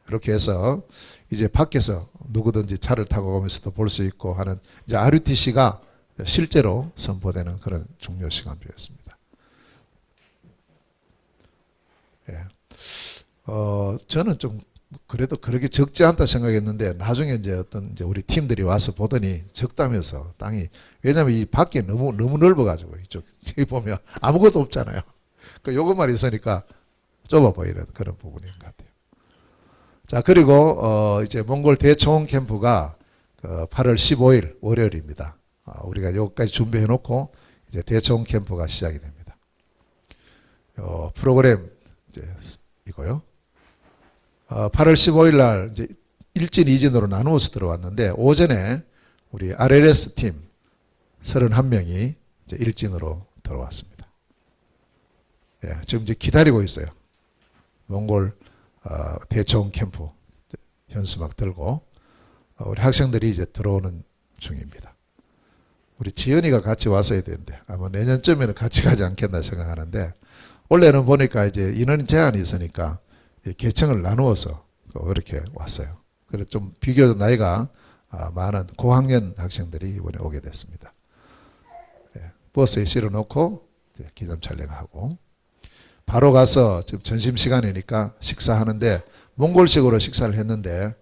이렇게 해서 이제 밖에서 누구든지 차를 타고 오면서도 볼 수 있고 하는 이제 RUTC가 실제로 선포되는 그런 중요 시간표였습니다. 저는 좀 그래도 그렇게 적지 않다 생각했는데, 나중에 이제 어떤 이제 우리 팀들이 와서 보더니 적다면서 땅이, 왜냐면 이 밖에 너무 넓어가지고 이쪽 보면 아무것도 없잖아요. 그 요것만 있으니까 좁아 보이는 그런 부분인 것 같아요. 자, 그리고 이제 몽골 대초원 캠프가 8월 15일 월요일입니다. 우리가 여기까지 준비해 놓고 이제 대초원 캠프가 시작이 됩니다. 프로그램 이제 이거요. 8월 15일 날 이제 1진, 2진으로 나누어서 들어왔는데, 오전에 우리 RLS 팀 31명이 이제 1진으로 들어왔습니다. 지금 이제 기다리고 있어요. 몽골 대초원 캠프 현수막 들고 우리 학생들이 이제 들어오는 중입니다. 우리 지연이가 같이 왔어야 되는데 아마 내년쯤에는 같이 가지 않겠나 생각하는데, 원래는 보니까 이제 인원 제한이 있으니까 계층을 나누어서 이렇게 왔어요. 그래서 좀 비교적 나이가 많은 고학년 학생들이 이번에 오게 됐습니다. 버스에 실어놓고 기념 촬영하고 바로 가서 지금 점심시간이니까 식사하는데, 몽골식으로 식사를 했는데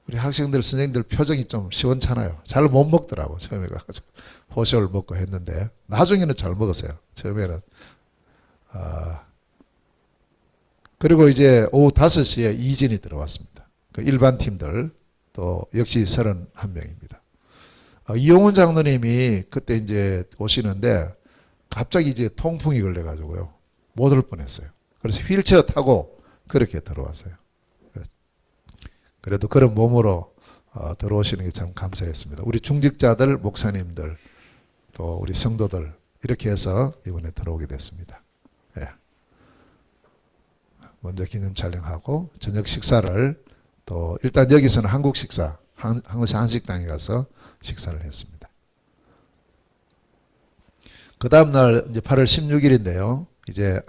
우리 학생들, 선생님들 표정이 좀 시원찮아요. 잘 못 먹더라고. 처음에 가가지고 호쇼를 먹고 했는데 나중에는 잘 먹었어요. 처음에는. 그리고 이제 오후 5시에 2진이 들어왔습니다. 그 일반 팀들 또 역시 31명입니다. 이용훈 장로님이 그때 이제 오시는데 갑자기 이제 통풍이 걸려가지고요. 못 올 뻔했어요. 그래서 휠체어 타고 그렇게 들어왔어요. 그래도 그런 몸으로 들어오시는 게 참 감사했습니다. 우리 중직자들, 목사님들, 또 우리 성도들 이렇게 해서 이번에 들어오게 됐습니다. 먼저 기념 촬영하고 저녁 식사를 또 일단 여기서는 한국 식사, 한식당에 가서 식사를 했습니다. 그 다음날 이제 8월 16일인데요. 이제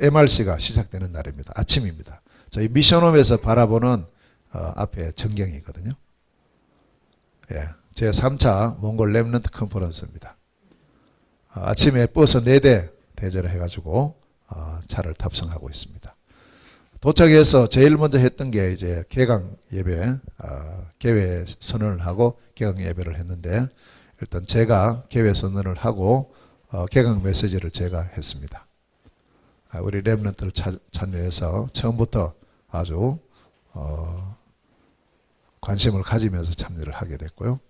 MRC가 시작되는 날입니다. 아침입니다. 저희 미션홈에서 바라보는 앞에 전경이거든요. 제 3차 몽골 렘넌트 컨퍼런스입니다. 아침에 버스 4대 대절을 해가지고 차를 탑승하고 있습니다. 도착해서 제일 먼저 했던 게 이제 개강 예배, 개회 선언을 하고 개강 예배를 했는데, 일단 제가 개회 선언을 하고 개강 메시지를 제가 했습니다. 우리 렘넌트를 참여해서 처음부터 아주 관심을 가지면서 참여를 하게 됐고요.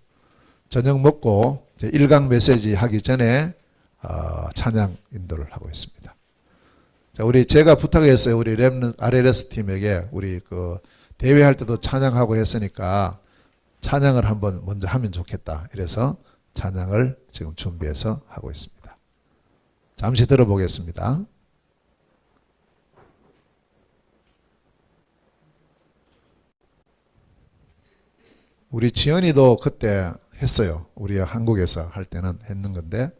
저녁 먹고 이제 1강 메시지 하기 전에 찬양 인도를 하고 있습니다. 자, 제가 부탁했어요. 우리 RLS 팀에게 우리 그 대회할 때도 찬양하고 했으니까 찬양을 한번 먼저 하면 좋겠다. 이래서 찬양을 지금 준비해서 하고 있습니다. 잠시 들어보겠습니다. 우리 지연이도 그때 했어요. 우리 한국에서 할 때는 했는 건데,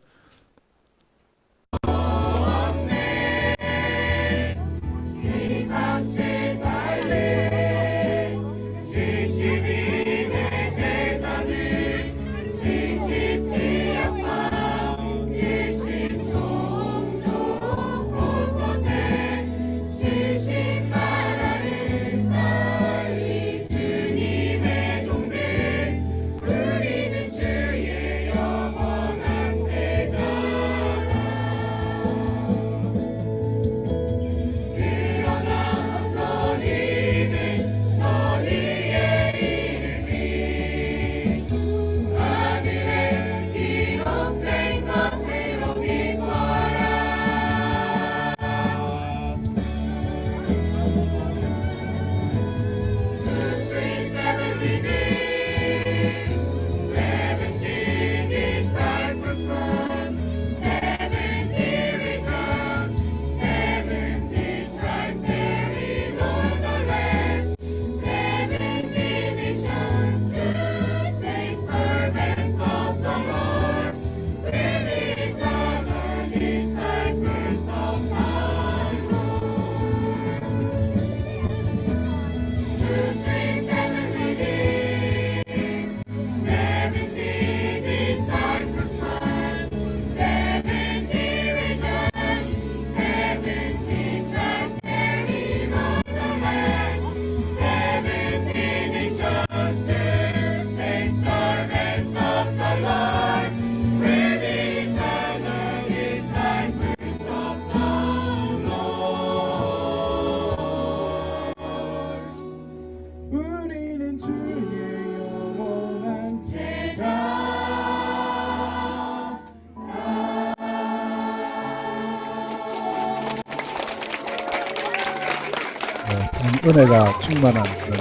은혜가 충만한 그런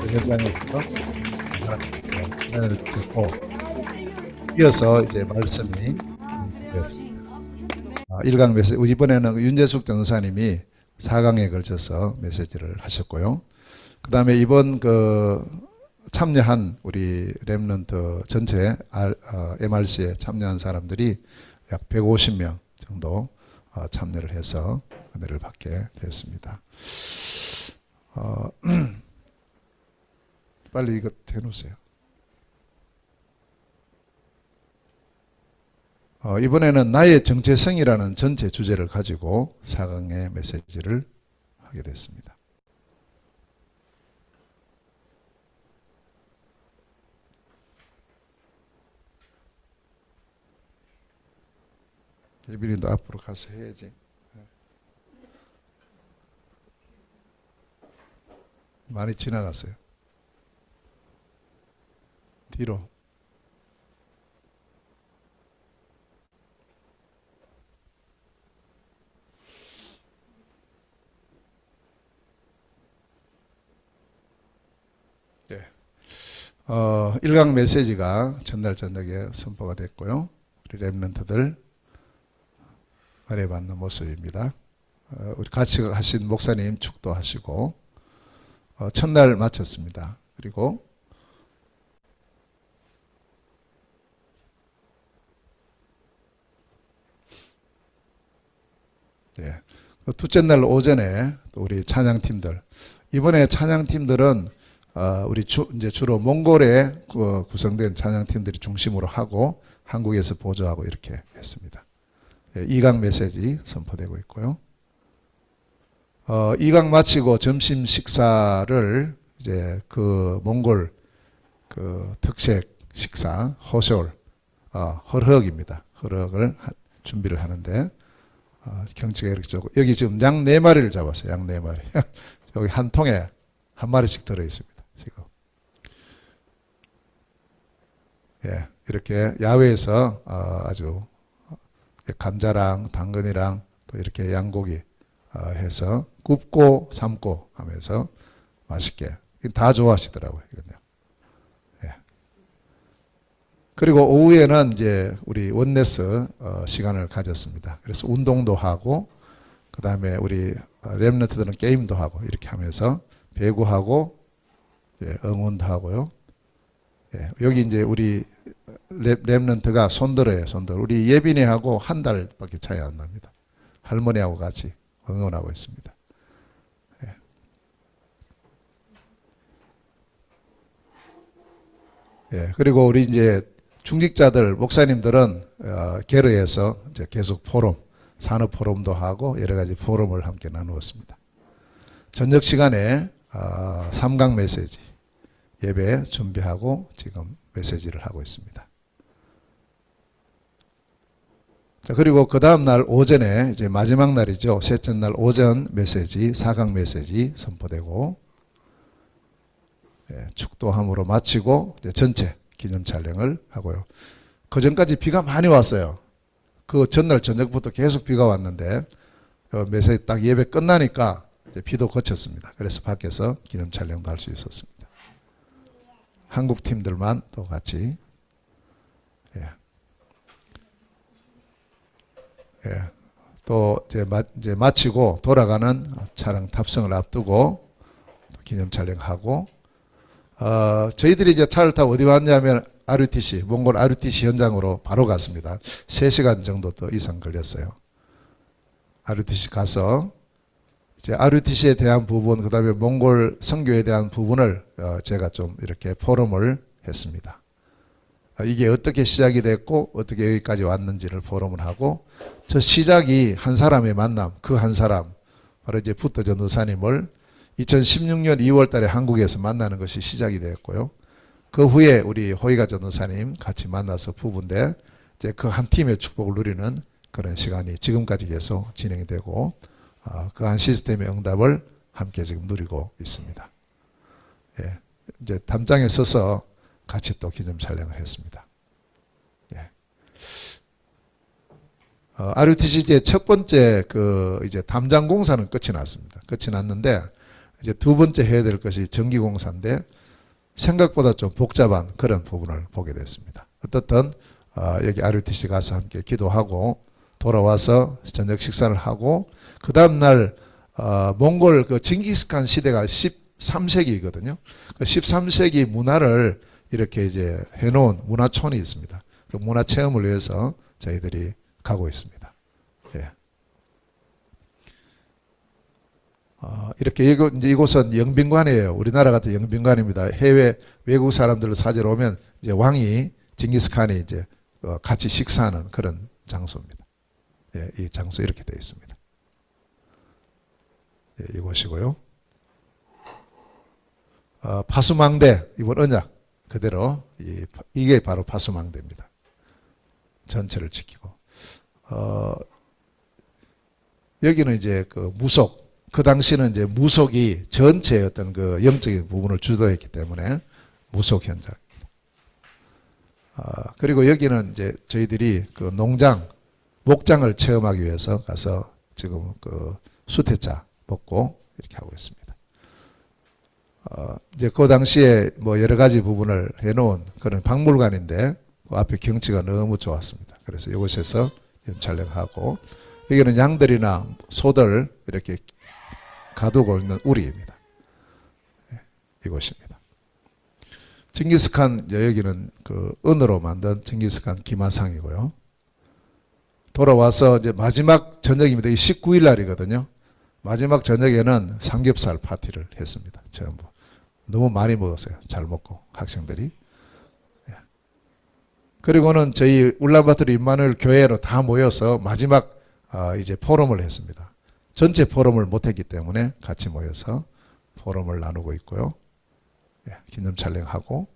현장에서 은혜를 듣고 이어서 이제 말씀이 일강 메시지, 이번에는 윤재숙 전사님이 4강에 걸쳐서 메시지를 하셨고요. 그 다음에 이번 참여한 우리 렘넌트 전체 MRC에 참여한 사람들이 약 150명 정도 참여를 해서 은혜를 받게 되었습니다. 빨리 이거 해놓으세요. 이번에는 나의 정체성이라는 전체 주제를 가지고 4강의 메시지를 하게 됐습니다. 예빈이도 앞으로 가서 해야지. 많이 지나갔어요. 뒤로. 네. 1강 메시지가 전날 저녁에 선포가 됐고요. 우리 렘넌트들 은혜 받는 모습입니다. 우리 같이 하신 목사님 축도하시고 첫날 마쳤습니다. 그리고 네. 둘째 날 오전에 또 우리 찬양팀들, 이번에 찬양팀들은 우리 이제 주로 몽골에 구성된 찬양팀들이 중심으로 하고 한국에서 보조하고 이렇게 했습니다. 2강 메시지 선포되고 있고요. 2강 마치고 점심 식사를 이제 몽골 특색 식사 호쇼울 허럭입니다. 허럭을 준비를 하는데 경치가 이렇게 좋고, 여기 지금 양 4마리를 잡았어요. 양 4마리. 여기 한 통에 한 마리씩 들어 있습니다. 지금. 예, 이렇게 야외에서 아주 감자랑 당근이랑 또 이렇게 양고기 해서 굽고 삶고 하면서 맛있게 다 좋아하시더라고요. 이건요. 예. 그리고 오후에는 이제 우리 원네스 시간을 가졌습니다. 그래서 운동도 하고 그 다음에 우리 렘넌트들은 게임도 하고 이렇게 하면서 배구하고 응원도 하고요. 예. 여기 이제 우리 렘넌트가 손들어요. 손들. 우리 예빈이하고 한 달밖에 차이 안 납니다. 할머니하고 같이 응원하고 있습니다. 예. 예. 그리고 우리 이제 중직자들, 목사님들은 계르에서 이제 계속 포럼, 산업 포럼도 하고 여러 가지 포럼을 함께 나누었습니다. 저녁 시간에 3강 메시지 예배 준비하고 지금 메시지를 하고 있습니다. 자, 그리고 그 다음 날 오전에 이제 마지막 날이죠. 셋째 날 오전 메시지, 4강 메시지 선포되고, 축도함으로 마치고 이제 전체 기념 촬영을 하고요. 그 전까지 비가 많이 왔어요. 그 전날 저녁부터 계속 비가 왔는데 메시지 딱 예배 끝나니까 이제 비도 그쳤습니다. 그래서 밖에서 기념 촬영도 할 수 있었습니다. 한국 팀들만 또 같이. 또 이제 마치고 돌아가는 차량 탑승을 앞두고 기념 촬영하고, 저희들이 이제 차를 타고 어디 왔냐면 RUTC, 몽골 RUTC 현장으로 바로 갔습니다. 3시간 정도 더 이상 걸렸어요. RUTC 가서 이제 RUTC에 대한 부분, 그 다음에 몽골 선교에 대한 부분을 제가 좀 이렇게 포럼을 했습니다. 이게 어떻게 시작이 됐고 어떻게 여기까지 왔는지를 포럼을 하고, 저 시작이 한 사람의 만남, 그 한 사람 바로 이제 부터 전도사님을 2016년 2월 달에 한국에서 만나는 것이 시작이 되었고요. 그 후에 우리 호이가 전도사님 같이 만나서 부부인데 이제 그 한 팀의 축복을 누리는 그런 시간이 지금까지 계속 진행이 되고, 그 한 시스템의 응답을 함께 지금 누리고 있습니다. 예, 이제 담장에 서서 같이 또 기념 촬영을 했습니다. 예. RUTC 이제 첫 번째 그 이제 담장 공사는 끝이 났습니다. 끝이 났는데 이제 두 번째 해야 될 것이 전기 공사인데 생각보다 좀 복잡한 그런 부분을 보게 됐습니다. 어떻든 여기 RUTC 가서 함께 기도하고 돌아와서 저녁 식사를 하고 그 다음 날 몽골 그 징기스칸 시대가 13세기거든요. 그 13세기 문화를 이렇게 이제 해놓은 문화촌이 있습니다. 그 문화 체험을 위해서 저희들이 가고 있습니다. 예. 이렇게 이제 이곳은 영빈관이에요. 우리나라 같은 영빈관입니다. 해외 외국 사람들 사지러 오면 이제 왕이 징기스칸이 이제 같이 식사하는 그런 장소입니다. 예, 이 장소 이렇게 되어 있습니다. 예, 이곳이고요. 파수망대 이번 언약 그대로 이게 바로 파수망대입니다. 전체를 지키고 여기는 이제 그 무속 그 당시는 이제 무속이 전체의 어떤 그 영적인 부분을 주도했기 때문에 무속 현장. 그리고 여기는 이제 저희들이 그 농장 목장을 체험하기 위해서 가서 지금 그 수태차 먹고 이렇게 하고 있습니다. 이제 그 당시에 뭐 여러 가지 부분을 해놓은 그런 박물관인데 그 앞에 경치가 너무 좋았습니다. 그래서 이곳에서 촬영하고 여기는 양들이나 소들 이렇게 가두고 있는 우리입니다. 이곳입니다. 징기스칸 여기는 그 은으로 만든 징기스칸 기마상이고요. 돌아와서 이제 마지막 저녁입니다. 19일 날이거든요. 마지막 저녁에는 삼겹살 파티를 했습니다. 전부. 너무 많이 먹었어요. 잘 먹고 학생들이. 그리고는 저희 울란바토르 임마누엘 교회로 다 모여서 마지막 이제 포럼을 했습니다. 전체 포럼을 못했기 때문에 같이 모여서 포럼을 나누고 있고요. 기념 촬영하고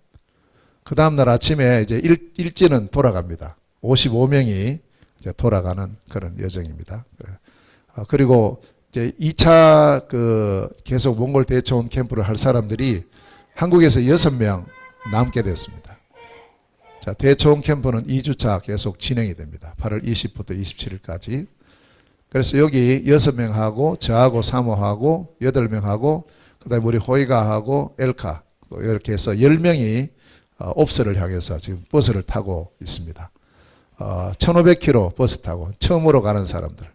그 다음날 아침에 이제 일지는 돌아갑니다. 55명이 이제 돌아가는 그런 여정입니다. 그리고 이제 2차 그 계속 몽골 대초원 캠프를 할 사람들이 한국에서 6명 남게 됐습니다. 자, 대초원 캠프는 2주차 계속 진행이 됩니다. 8월 20부터 27일까지. 그래서 여기 6명하고 저하고 사모하고 8명하고 그다음에 우리 호이가하고 엘카 이렇게 해서 10명이 옵스를 향해서 지금 버스를 타고 있습니다. 1500km 버스 타고 처음으로 가는 사람들.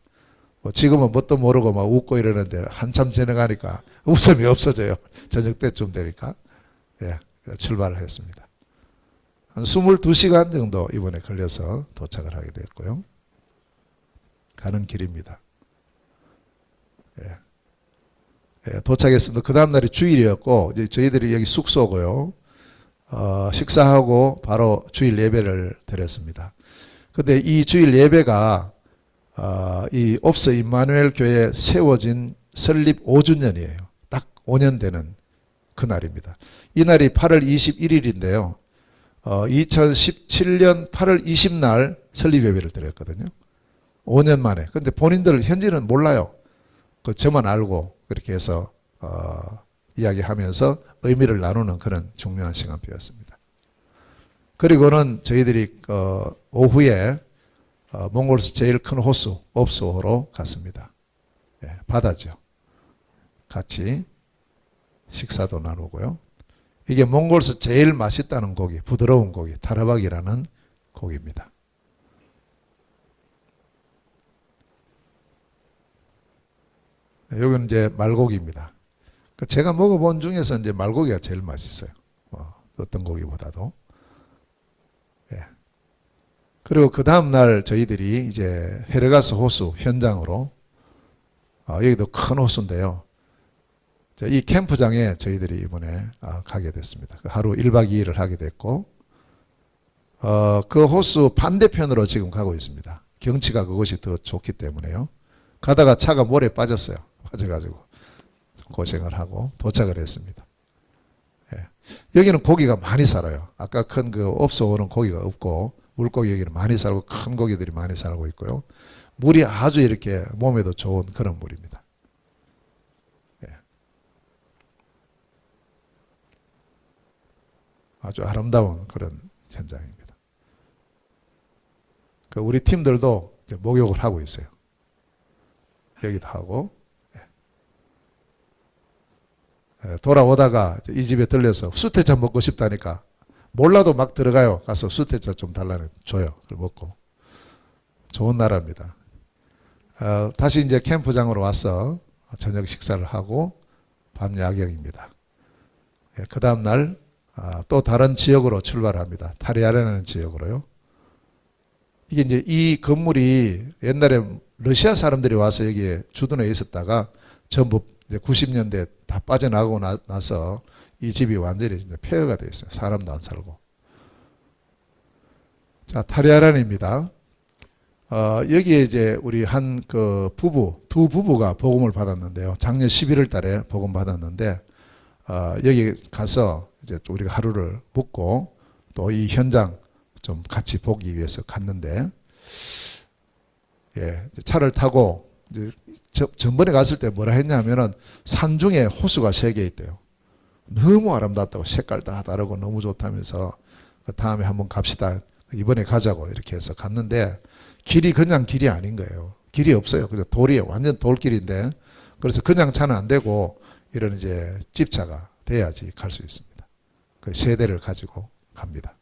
지금은 뭣도 모르고 막 웃고 이러는데 한참 지나가니까 웃음이 없어져요. 저녁 때쯤 되니까. 예, 출발을 했습니다. 한 22시간 정도 이번에 걸려서 도착을 하게 됐고요. 가는 길입니다. 예. 예, 도착했습니다. 그 다음날이 주일이었고 이제 저희들이 여기 숙소고요. 식사하고 바로 주일 예배를 드렸습니다. 근데 이 주일 예배가 이 옵스 임마누엘 교회 세워진 설립 5주년이에요. 딱 5년 되는 그날입니다. 이날이 8월 21일인데요. 2017년 8월 20날 설립 예배를 드렸거든요. 5년 만에. 근데 본인들 현지는 몰라요. 그 저만 알고 그렇게 해서 이야기하면서 의미를 나누는 그런 중요한 시간표였습니다. 그리고는 저희들이 오후에 몽골에서 제일 큰 호수 옵스호로 갔습니다. 예, 바다죠. 같이 식사도 나누고요. 이게 몽골에서 제일 맛있다는 고기, 부드러운 고기, 타라박이라는 고기입니다. 여기는 이제 말고기입니다. 제가 먹어본 중에서 이제 말고기가 제일 맛있어요. 어떤 고기보다도. 예. 그리고 그 다음날 저희들이 이제 헤르가스 호수 현장으로, 여기도 큰 호수인데요. 이 캠프장에 저희들이 이번에 가게 됐습니다. 하루 1박 2일을 하게 됐고, 그 호수 반대편으로 지금 가고 있습니다. 경치가 그곳이 더 좋기 때문에요. 가다가 차가 모래에 빠졌어요. 빠져가지고 고생을 하고 도착을 했습니다. 예. 여기는 고기가 많이 살아요. 아까 큰 그 옵스호는 고기가 없고 물고기 여기는 많이 살고 큰 고기들이 많이 살고 있고요. 물이 아주 이렇게 몸에도 좋은 그런 물입니다. 예. 아주 아름다운 그런 현장입니다. 우리 팀들도 이제 목욕을 하고 있어요. 여기도 하고. 돌아오다가 이 집에 들려서 수태차 먹고 싶다니까 몰라도 막 들어가요. 가서 수태차 좀 달라는 줘요. 그걸 먹고. 좋은 나라입니다. 다시 이제 캠프장으로 와서 저녁 식사를 하고 밤 야경입니다. 그 다음 날 또 다른 지역으로 출발합니다. 타리아라는 지역으로요. 이게 이제 이 건물이 옛날에 러시아 사람들이 와서 여기에 주둔해 있었다가 전부 이제 90년대 다 빠져나가고 나서 이 집이 완전히 이제 폐허가 되어 있어요. 사람도 안 살고. 자, 타리아란입니다. 여기에 이제 우리 한 그 두 부부가 복음을 받았는데요. 작년 11월 달에 복음 받았는데, 여기 가서 이제 또 우리가 하루를 묵고 또 이 현장 좀 같이 보기 위해서 갔는데, 예, 차를 타고 이제 전번에 갔을 때 뭐라 했냐면은 산중에 호수가 3개 있대요. 너무 아름답다고 색깔 다 다르고 너무 좋다면서 그 다음에 한번 갑시다. 이번에 가자고 이렇게 해서 갔는데 길이 그냥 길이 아닌 거예요. 길이 없어요. 그냥 돌이에요. 완전 돌길인데 그래서 그냥 차는 안 되고 이런 이제 집차가 돼야지 갈 수 있습니다. 그 세대를 가지고 갑니다.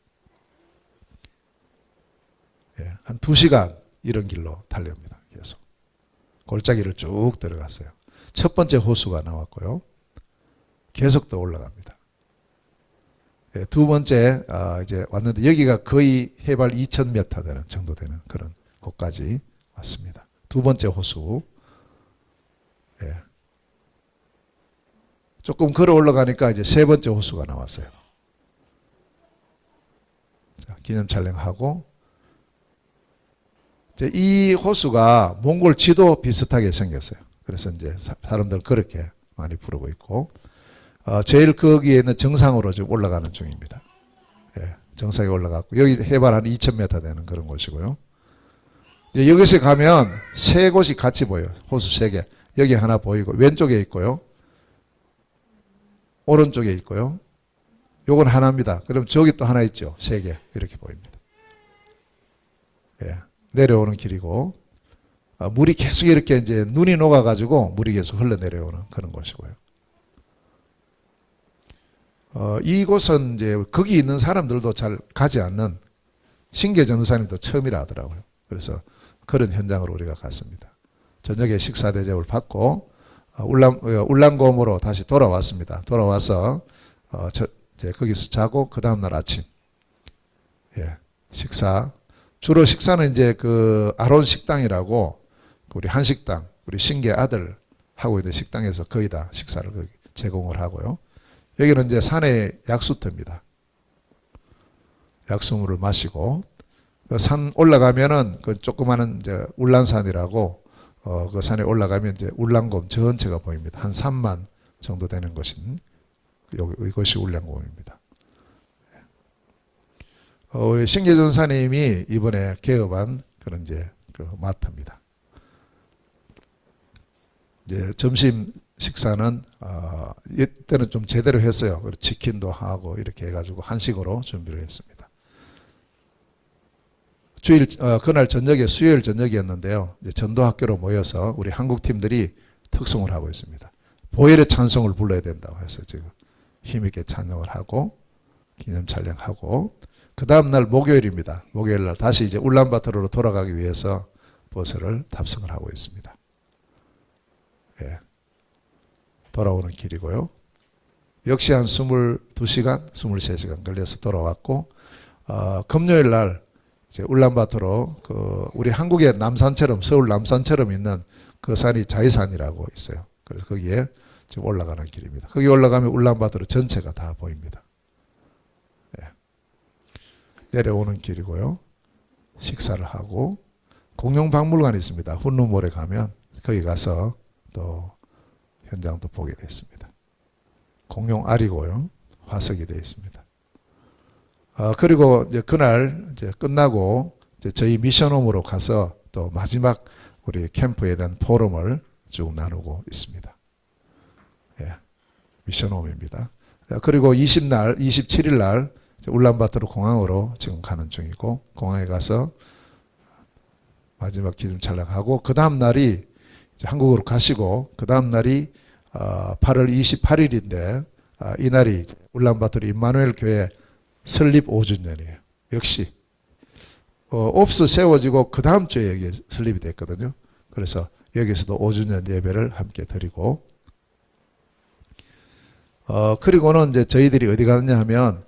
예, 한 2시간 이런 길로 달려옵니다. 계속. 골짜기를 쭉 들어갔어요. 첫 번째 호수가 나왔고요. 계속 더 올라갑니다. 예, 두 번째 이제 왔는데 여기가 거의 해발 2,000m 되는 정도 되는 그런 곳까지 왔습니다. 두 번째 호수. 예. 조금 걸어 올라가니까 이제 세 번째 호수가 나왔어요. 자, 기념 촬영하고 이제 이 호수가 몽골 지도 비슷하게 생겼어요. 그래서 이제 사람들 그렇게 많이 부르고 있고 제일 거기에 있는 정상으로 지금 올라가는 중입니다. 예, 정상에 올라갔고 여기 해발 한 2,000m 되는 그런 곳이고요. 이제 여기서 가면 3곳이 같이 보여요. 호수 3개. 여기 하나 보이고 왼쪽에 있고요. 오른쪽에 있고요. 요건 하나입니다. 그럼 저기 또 하나 있죠. 3개 이렇게 보입니다. 예, 내려오는 길이고 물이 계속 이렇게 이제 눈이 녹아가지고 물이 계속 흘러내려오는 그런 곳이고요. 이곳은 이제 거기 있는 사람들도 잘 가지 않는 신계 전도사님도 처음이라 하더라고요. 그래서 그런 현장으로 우리가 갔습니다. 저녁에 식사 대접을 받고 울란곰으로 다시 돌아왔습니다. 돌아와서 이제 거기서 자고 그 다음 날 아침 예, 식사 주로 식사는 이제 그 아론 식당이라고 우리 한식당 우리 신계 아들 하고 있는 식당에서 거의 다 식사를 제공을 하고요. 여기는 이제 산의 약수터입니다. 약수물을 마시고 그 산 올라가면은 그 조그마한 이제 울란산이라고 그 산에 올라가면 이제 울란곰 전체가 보입니다. 한 3만 정도 되는 곳인 이것이 울란곰입니다. 우리 신계전사님이 이번에 개업한 그런 이제 그 마트입니다. 이제 점심 식사는 이때는 좀 제대로 했어요. 치킨도 하고 이렇게 해가지고 한식으로 준비를 했습니다. 그날 저녁에 수요일 저녁이었는데요. 이제 전도학교로 모여서 우리 한국 팀들이 특송을 하고 있습니다. 보혈의 찬송을 불러야 된다고 해서 지금 힘있게 찬양을 하고 기념 촬영하고 그 다음 날 목요일입니다. 목요일 날 다시 이제 울란바토르로 돌아가기 위해서 버스를 탑승을 하고 있습니다. 예. 돌아오는 길이고요. 역시 한 22시간, 23시간 걸려서 돌아왔고 금요일 날 이제 울란바토르 우리 한국의 남산처럼 서울 남산처럼 있는 그 산이 자이산이라고 있어요. 그래서 거기에 지금 올라가는 길입니다. 거기 올라가면 울란바토르 전체가 다 보입니다. 예. 내려오는 길이고요. 식사를 하고 공룡박물관이 있습니다. 훈루몰에 가면 거기 가서 또 현장도 보게 됐습니다. 공룡 알이고요. 화석이 되어 있습니다. 그리고 이제 그날 이제 끝나고 이제 저희 미션홈으로 가서 또 마지막 우리 캠프에 대한 포럼을 쭉 나누고 있습니다. 예, 미션홈입니다. 그리고 27일 날 울란바토르 공항으로 지금 가는 중이고 공항에 가서 마지막 기념 촬영하고 그 다음 날이 이제 한국으로 가시고 그 다음 날이 8월 28일인데 이날이 울란바토르 임마누엘 교회 설립 5주년이에요. 역시 옵스 세워지고 그 다음 주에 여기 설립이 됐거든요. 그래서 여기서도 5주년 예배를 함께 드리고 그리고는 이제 저희들이 어디 가느냐 하면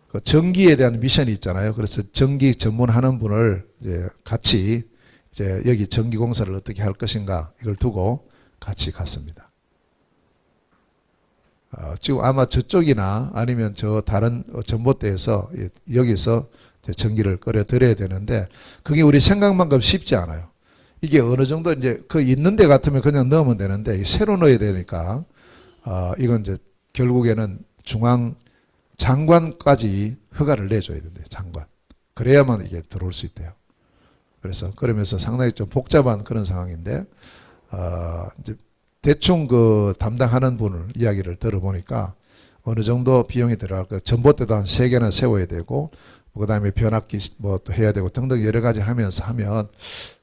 그 전기에 대한 미션이 있잖아요. 그래서 전기 전문하는 분을 이제 같이 이제 여기 전기 공사를 어떻게 할 것인가 이걸 두고 같이 갔습니다. 지금 아마 저쪽이나 아니면 저 다른 전봇대에서 여기서 이제 전기를 끌어 들여야 되는데 그게 우리 생각만큼 쉽지 않아요. 이게 어느 정도 이제 그 있는 데 같으면 그냥 넣으면 되는데 새로 넣어야 되니까 이건 이제 결국에는 중앙 장관까지 허가를 내줘야 된대요. 장관. 그래야만 이게 들어올 수 있대요. 그래서 그러면서 상당히 좀 복잡한 그런 상황인데 이제 대충 그 담당하는 분을 이야기를 들어보니까 어느 정도 비용이 들어갈 거 전봇대도 한 3개나 세워야 되고 그다음에 변압기 뭐 또 해야 되고 등등 여러 가지 하면서 하면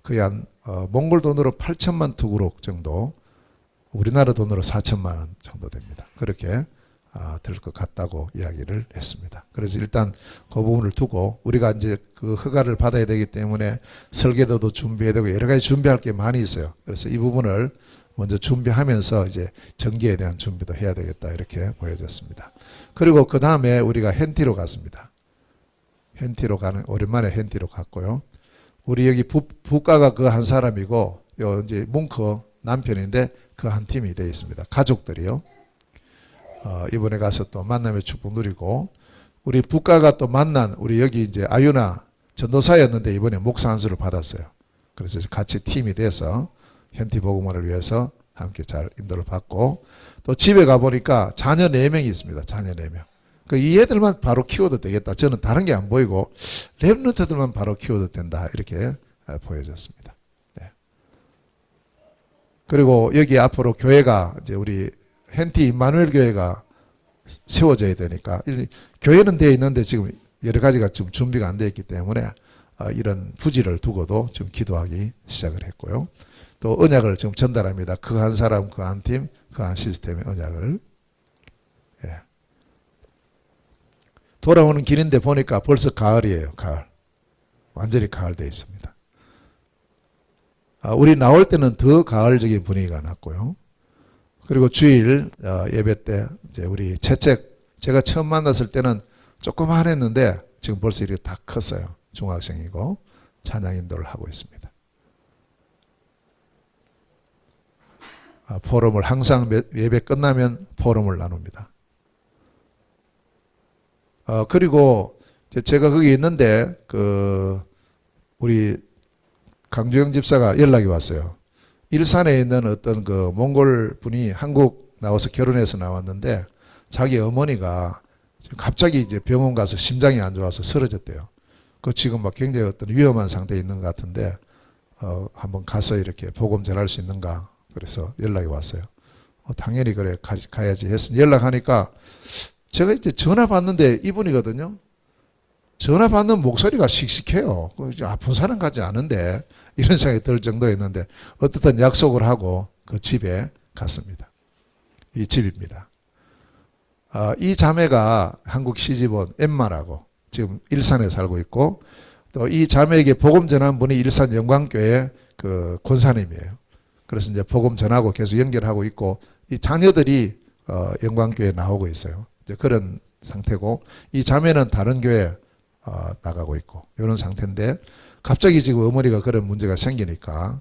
거의 한 몽골 돈으로 8천만 투구록 정도 우리나라 돈으로 4천만 원 정도 됩니다. 그렇게 될 것 같다고 이야기를 했습니다. 그래서 일단 그 부분을 두고 우리가 이제 그 허가를 받아야 되기 때문에 설계도도 준비해야 되고 여러 가지 준비할 게 많이 있어요. 그래서 이 부분을 먼저 준비하면서 이제 전기에 대한 준비도 해야 되겠다 이렇게 보여졌습니다. 그리고 그 다음에 우리가 hen티로 갔습니다. hen티로 가는 오랜만에 hen티로 갔고요. 우리 여기 부가가 그 한 사람이고 요 이제 뭉크 남편인데 그 한 팀이 되어 있습니다. 가족들이요. 이번에 가서 또 만남의 축복 누리고 우리 부가가 또 만난 우리 여기 이제 아유나 전도사였는데 이번에 목사 안수를 받았어요. 그래서 같이 팀이 돼서 현티 복음화를 위해서 함께 잘 인도를 받고 또 집에 가보니까 자녀 4명이 있습니다. 자녀 4명. 이 애들만 바로 키워도 되겠다. 저는 다른 게 안 보이고 랩런트들만 바로 키워도 된다. 이렇게 보여졌습니다. 네. 그리고 여기 앞으로 교회가 이제 우리 hen티 임마누엘 교회가 세워져야 되니까 교회는 되어 있는데 지금 여러 가지가 좀 준비가 안 되어 있기 때문에 이런 부지를 두고도 좀 기도하기 시작을 했고요. 또 언약을 지금 전달합니다. 그 한 사람, 그 한 팀, 그 한 시스템의 언약을. 예. 돌아오는 길인데 보니까 벌써 가을이에요. 가을. 완전히 가을 되어 있습니다. 우리 나올 때는 더 가을적인 분위기가 났고요. 그리고 주일 예배 때 이제 우리 채책 제가 처음 만났을 때는 조그만했는데 지금 벌써 이렇게 다 컸어요. 중학생이고 찬양 인도를 하고 있습니다. 포럼을 항상 예배 끝나면 포럼을 나눕니다. 그리고 제가 거기 있는데 우리 강주영 집사가 연락이 왔어요. 일산에 있는 어떤 그 몽골 분이 한국 나와서 결혼해서 나왔는데 자기 어머니가 갑자기 이제 병원 가서 심장이 안 좋아서 쓰러졌대요. 그 지금 막 굉장히 어떤 위험한 상태에 있는 것 같은데 한번 가서 이렇게 복음 전할 수 있는가 그래서 연락이 왔어요. 당연히 그래 가야지 했으니 연락하니까 제가 이제 전화 받는데 이분이거든요. 전화 받는 목소리가 씩씩해요. 아픈 사람 같지 않은데 이런 생각이 들 정도였는데 어떻든 약속을 하고 그 집에 갔습니다. 이 집입니다. 이 자매가 한국 시집온 엠마라고 지금 일산에 살고 있고 또 이 자매에게 복음 전한 분이 일산 영광교회 그 권사님이에요. 그래서 이제 복음 전하고 계속 연결하고 있고 이 자녀들이 영광교회에 나오고 있어요. 이제 그런 상태고 이 자매는 다른 교회 나가고 있고 이런 상태인데 갑자기 지금 어머니가 그런 문제가 생기니까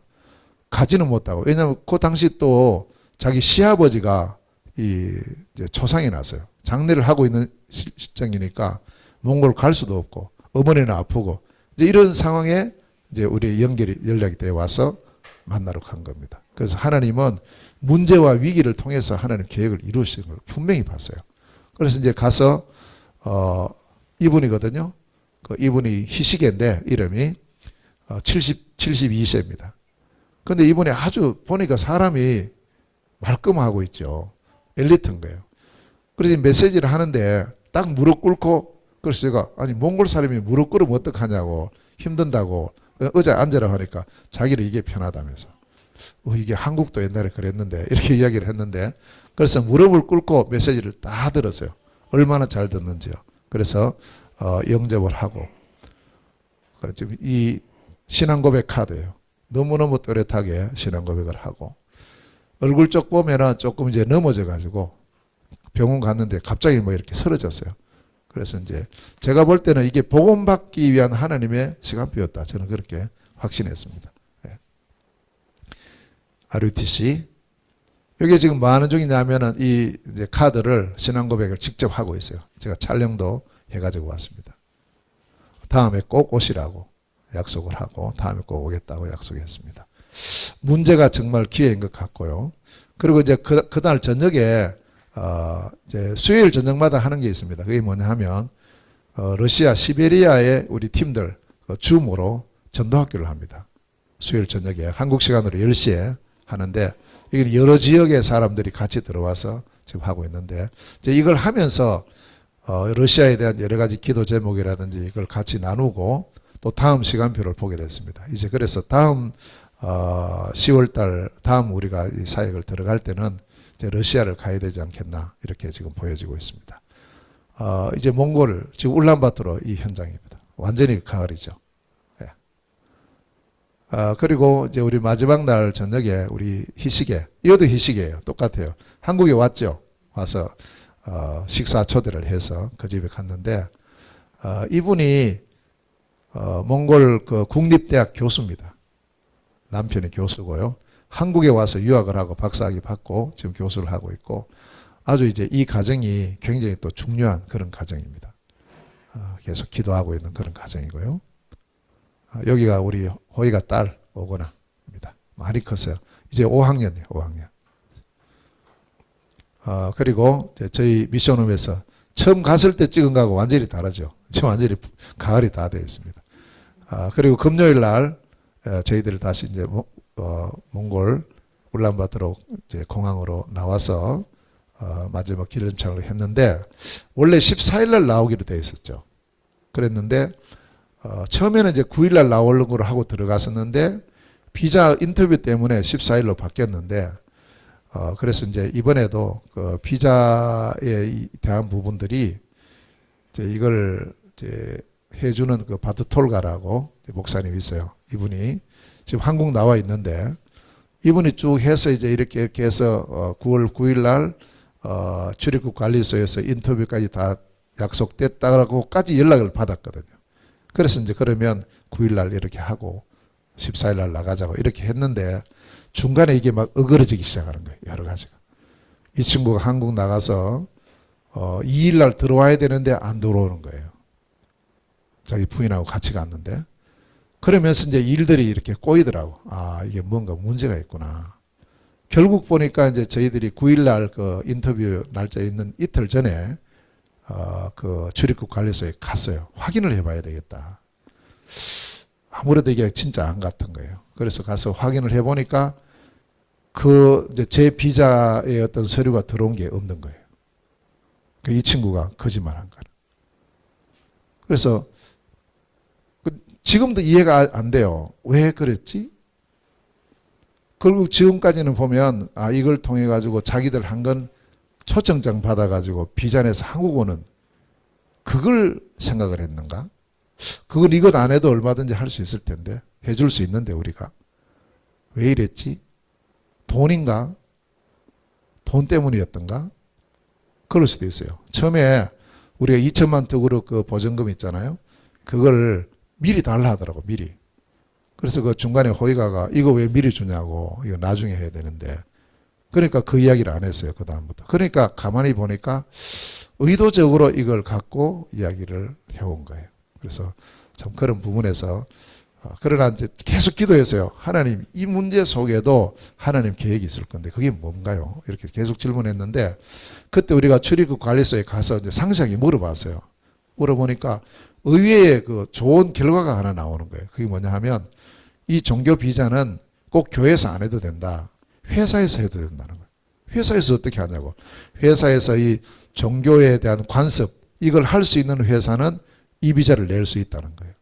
가지는 못하고 왜냐하면 그 당시 또 자기 시아버지가 이제 초상이 났어요. 장례를 하고 있는 시점이니까 몽골 갈 수도 없고 어머니는 아프고 이제 이런 상황에 이제 우리 연락이 돼 와서 만나러 간 겁니다. 그래서 하나님은 문제와 위기를 통해서 하나님 계획을 이루시는 걸 분명히 봤어요. 그래서 이제 가서 이분이거든요. 이분이 희시계인데 이름이 72세입니다. 근데 이분이 아주 보니까 사람이 말끔하고 있죠. 엘리트인 거예요. 그래서 메시지를 하는데 딱 무릎 꿇고 그래서 제가 아니 몽골 사람이 무릎 꿇으면 어떡하냐고 힘든다고 의자에 앉으라고 하니까 자기는 이게 편하다면서. 이게 한국도 옛날에 그랬는데 이렇게 이야기를 했는데 그래서 무릎을 꿇고 메시지를 다 들었어요. 얼마나 잘 듣는지요. 그래서 영접을 하고 지금 이 신앙 고백 카드예요. 너무너무 또렷하게 신앙 고백을 하고 얼굴 쪽 보면은 조금 이제 넘어져 가지고 병원 갔는데 갑자기 뭐 이렇게 쓰러졌어요. 그래서 이제 제가 볼 때는 이게 복음 받기 위한 하나님의 시간표였다. 저는 그렇게 확신했습니다. 예. RUTC 여기 지금 뭐 하는 중이냐면은 이 이제 카드를 신앙 고백을 직접 하고 있어요. 제가 촬영도 해가지고 왔습니다. 다음에 꼭 오시라고 약속을 하고 다음에 꼭 오겠다고 약속했습니다. 문제가 정말 기회인 것 같고요. 그리고 이제 그날 저녁에 이제 수요일 저녁마다 하는 게 있습니다. 그게 뭐냐 하면 러시아 시베리아의 우리 팀들 줌으로 전도학교를 합니다. 수요일 저녁에 한국 시간으로 10시에 하는데 이게 여러 지역의 사람들이 같이 들어와서 지금 하고 있는데 이제 이걸 하면서 러시아에 대한 여러 가지 기도 제목이라든지 이걸 같이 나누고 또 다음 시간표를 보게 됐습니다. 이제 그래서 다음 10월달 다음 우리가 이 사역을 들어갈 때는 이제 러시아를 가야 되지 않겠나 이렇게 지금 보여지고 있습니다. 이제 몽골 지금 울란바토르 이 현장입니다. 완전히 가을이죠. 예. 그리고 이제 우리 마지막 날 저녁에 우리 희식에 이것도 희식이에요. 똑같아요. 한국에 왔죠. 와서 식사 초대를 해서 그 집에 갔는데 이분이 몽골 그 국립대학 교수입니다. 남편이 교수고요. 한국에 와서 유학을 하고 박사학위 받고 지금 교수를 하고 있고 아주 이제 이 가정이 굉장히 또 중요한 그런 가정입니다. 계속 기도하고 있는 그런 가정이고요. 여기가 우리 호이가 딸 오거나입니다. 많이 컸어요. 이제 5학년이에요. 5학년. 그리고 이제 저희 미션홈에서 처음 갔을 때 찍은 거하고 완전히 다르죠. 지금 완전히 가을이 다 되어 있습니다. 그리고 금요일 날 저희들 다시 이제 몽골 울란바토르 이제 공항으로 나와서 마지막 기름창을 했는데 원래 14일 날 나오기로 되어 있었죠. 그랬는데 처음에는 이제 9일 날 나오는 걸로 하고 들어갔었는데 비자 인터뷰 때문에 14일로 바뀌었는데 그래서 이제 이번에도 그 비자에 대한 부분들이 이제 이걸 이제 해주는 그 바트톨가라고 목사님이 있어요. 이분이 지금 한국 나와 있는데 이분이 쭉 해서 이제 이렇게 해서 9월 9일 날 출입국 관리소에서 인터뷰까지 다 약속됐다고까지 연락을 받았거든요. 그래서 이제 그러면 9일 날 이렇게 하고 14일 날 나가자고 이렇게 했는데 중간에 이게 막 어그러지기 시작하는 거예요. 여러 가지가. 이 친구가 한국 나가서 2일 날 들어와야 되는데 안 들어오는 거예요. 자기 부인하고 같이 갔는데 그러면서 이제 일들이 이렇게 꼬이더라고. 이게 뭔가 문제가 있구나. 결국 보니까 이제 저희들이 9일 날 그 인터뷰 날짜에 있는 이틀 전에 그 출입국 관리소에 갔어요. 확인을 해봐야 되겠다. 아무래도 이게 진짜 안 같은 거예요. 그래서 가서 확인을 해보니까 그 이제 제 비자에 어떤 서류가 들어온 게 없는 거예요. 이 친구가 거짓말한 거예요. 그래서 지금도 이해가 안 돼요. 왜 그랬지? 결국 지금까지는 보면 이걸 통해 가지고 자기들 한 건 초청장 받아 가지고 비자 내서 한국 오는 그걸 생각을 했는가? 그건 이것 안 해도 얼마든지 할 수 있을 텐데 해줄 수 있는데 우리가 왜 이랬지? 돈인가? 돈 때문이었던가? 그럴 수도 있어요. 처음에 우리가 2천만 덕으로 그 보증금 있잖아요. 그걸 미리 달라 하더라고. 미리. 그래서 그 중간에 호의가가 이거 왜 미리 주냐고 이거 나중에 해야 되는데 그러니까 그 이야기를 안 했어요. 그 다음부터. 그러니까 가만히 보니까 의도적으로 이걸 갖고 이야기를 해온 거예요. 그래서 참 그런 부분에서 그러나 이제 계속 기도했어요. 하나님 이 문제 속에도 하나님 계획이 있을 건데 그게 뭔가요? 이렇게 계속 질문했는데 그때 우리가 출입국 관리소에 가서 이제 상세하게 물어봤어요. 물어보니까 의외의 그 좋은 결과가 하나 나오는 거예요. 그게 뭐냐 하면 이 종교 비자는 꼭 교회에서 안 해도 된다. 회사에서 해도 된다는 거예요. 회사에서 어떻게 하냐고. 회사에서 이 종교에 대한 관습 이걸 할 수 있는 회사는 이 비자를 낼 수 있다는 거예요.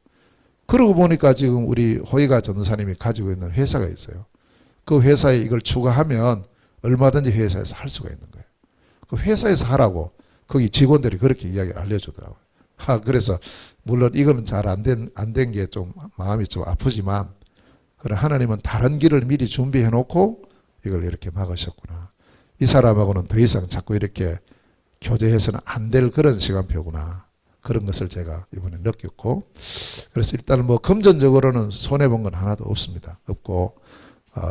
그러고 보니까 지금 우리 호의가 전도사님이 가지고 있는 회사가 있어요. 그 회사에 이걸 추가하면 얼마든지 회사에서 할 수가 있는 거예요. 그 회사에서 하라고 거기 직원들이 그렇게 이야기를 알려주더라고요. 그래서 물론 이거는 잘 안 된 게 좀 마음이 좀 아프지만, 그래 하나님은 다른 길을 미리 준비해 놓고 이걸 이렇게 막으셨구나. 이 사람하고는 더 이상 자꾸 이렇게 교제해서는 안 될 그런 시간표구나. 그런 것을 제가 이번에 느꼈고, 그래서 일단은 뭐 금전적으로는 손해 본 건 하나도 없습니다. 없고,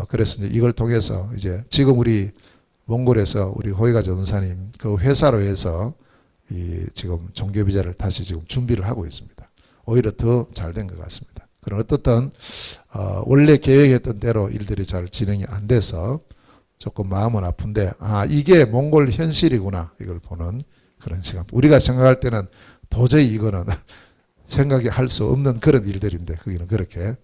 그래서 이제 이걸 통해서 이제 지금 우리 몽골에서 우리 호의가 전사님 그 회사로 해서 이 지금 종교 비자를 다시 지금 준비를 하고 있습니다. 오히려 더 잘 된 것 같습니다. 그런 어떻든 원래 계획했던 대로 일들이 잘 진행이 안 돼서 조금 마음은 아픈데, 이게 몽골 현실이구나 이걸 보는 그런 시간. 우리가 생각할 때는 도저히 이거는 생각이 할 수 없는 그런 일들인데 거기는 그렇게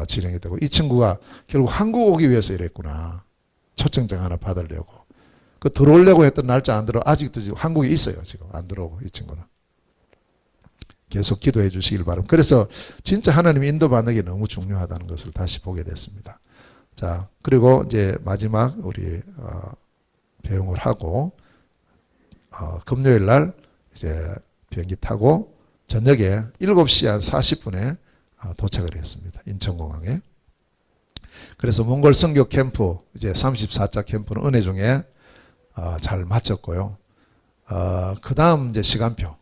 진행이 되고, 이 친구가 결국 한국 오기 위해서 이랬구나. 초청장 하나 받으려고. 그 들어오려고 했던 날짜 안 들어. 아직도 지금 한국에 있어요. 지금 안 들어오고 이 친구는. 계속 기도해 주시길 바랍니다. 그래서 진짜 하나님의 인도받는 게 너무 중요하다는 것을 다시 보게 됐습니다. 자, 그리고 이제 마지막 우리 배웅을 하고 금요일 날 이제 비행기 타고 저녁에 7시 한 40분에 도착을 했습니다. 인천공항에. 그래서 몽골 선교 캠프 이제 34차 캠프는 은혜 중에 잘 마쳤고요. 그 다음 이제 시간표.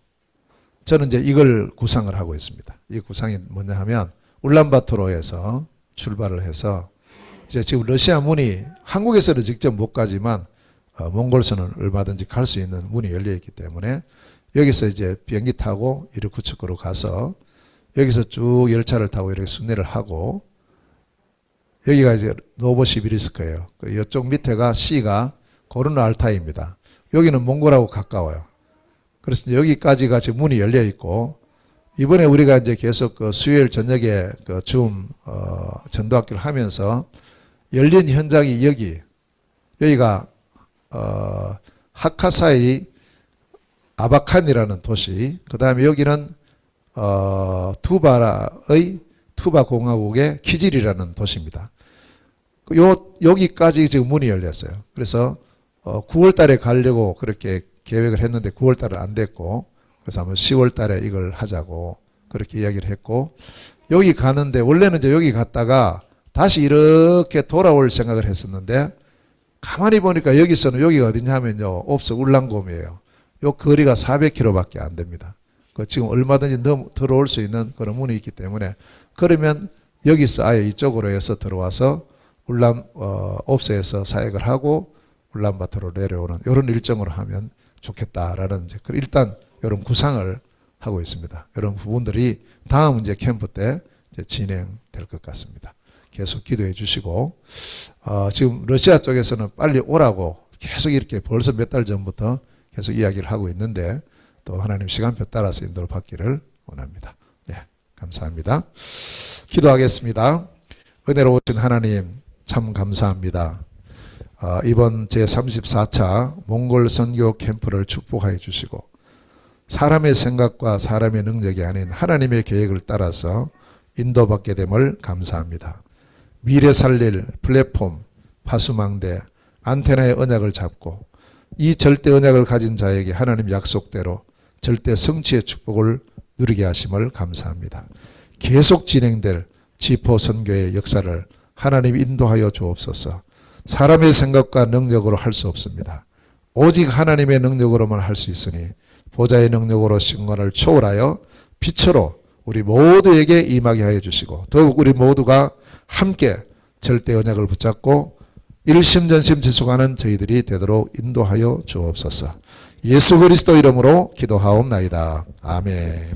저는 이제 이걸 구상을 하고 있습니다. 이 구상이 뭐냐 하면 울란바토르에서 출발을 해서 이제 지금 러시아 문이 한국에서는 직접 못 가지만 몽골에서는 얼마든지 갈 수 있는 문이 열려 있기 때문에 여기서 이제 비행기 타고 이르쿠츠크로 가서 여기서 쭉 열차를 타고 이렇게 순례를 하고, 여기가 이제 노보시비리스크예요. 이쪽 밑에가 C가 고르노 알타이입니다. 여기는 몽골하고 가까워요. 그래서 여기까지가 지금 문이 열려 있고, 이번에 우리가 이제 계속 그 수요일 저녁에 그 줌 전도학교를 하면서 열린 현장이 여기가 하카사이 아바칸이라는 도시, 그 다음에 여기는 투바 공화국의 키질이라는 도시입니다. 여기까지 지금 문이 열렸어요. 그래서 9월 달에 가려고 그렇게 계획을 했는데 9월 달은 안 됐고, 그래서 한번 10월 달에 이걸 하자고 그렇게 이야기를 했고, 여기 가는데 원래는 이제 여기 갔다가 다시 이렇게 돌아올 생각을 했었는데, 가만히 보니까 여기서는 여기가 어디냐 하면요, 옵스 울란곰이에요. 요 거리가 400km밖에 안 됩니다. 지금 얼마든지 들어올 수 있는 그런 문이 있기 때문에, 그러면 여기서 아예 이쪽으로 해서 들어와서 옵스에서 사역을 하고 울란바토르로 내려오는 이런 일정으로 하면 좋겠다라는 이제 일단 이런 구상을 하고 있습니다. 이런 부분들이 다음 이제 캠프 때 이제 진행될 것 같습니다. 계속 기도해 주시고, 지금 러시아 쪽에서는 빨리 오라고 계속 이렇게 벌써 몇 달 전부터 계속 이야기를 하고 있는데, 또 하나님 시간표 따라서 인도를 받기를 원합니다. 네, 감사합니다. 기도하겠습니다. 은혜로우신 하나님 참 감사합니다. 이번 제34차 몽골 선교 캠프를 축복하여 주시고, 사람의 생각과 사람의 능력이 아닌 하나님의 계획을 따라서 인도받게 됨을 감사합니다. 미래 살릴 플랫폼, 파수망대, 안테나의 언약을 잡고 이 절대 언약을 가진 자에게 하나님 약속대로 절대 성취의 축복을 누리게 하심을 감사합니다. 계속 진행될 지포 선교의 역사를 하나님 인도하여 주옵소서. 사람의 생각과 능력으로 할 수 없습니다. 오직 하나님의 능력으로만 할 수 있으니 보좌의 능력으로 신관을 초월하여 빛으로 우리 모두에게 임하게 하여 주시고, 더욱 우리 모두가 함께 절대 언약을 붙잡고 일심전심 지속하는 저희들이 되도록 인도하여 주옵소서. 예수 그리스도 이름으로 기도하옵나이다. 아멘.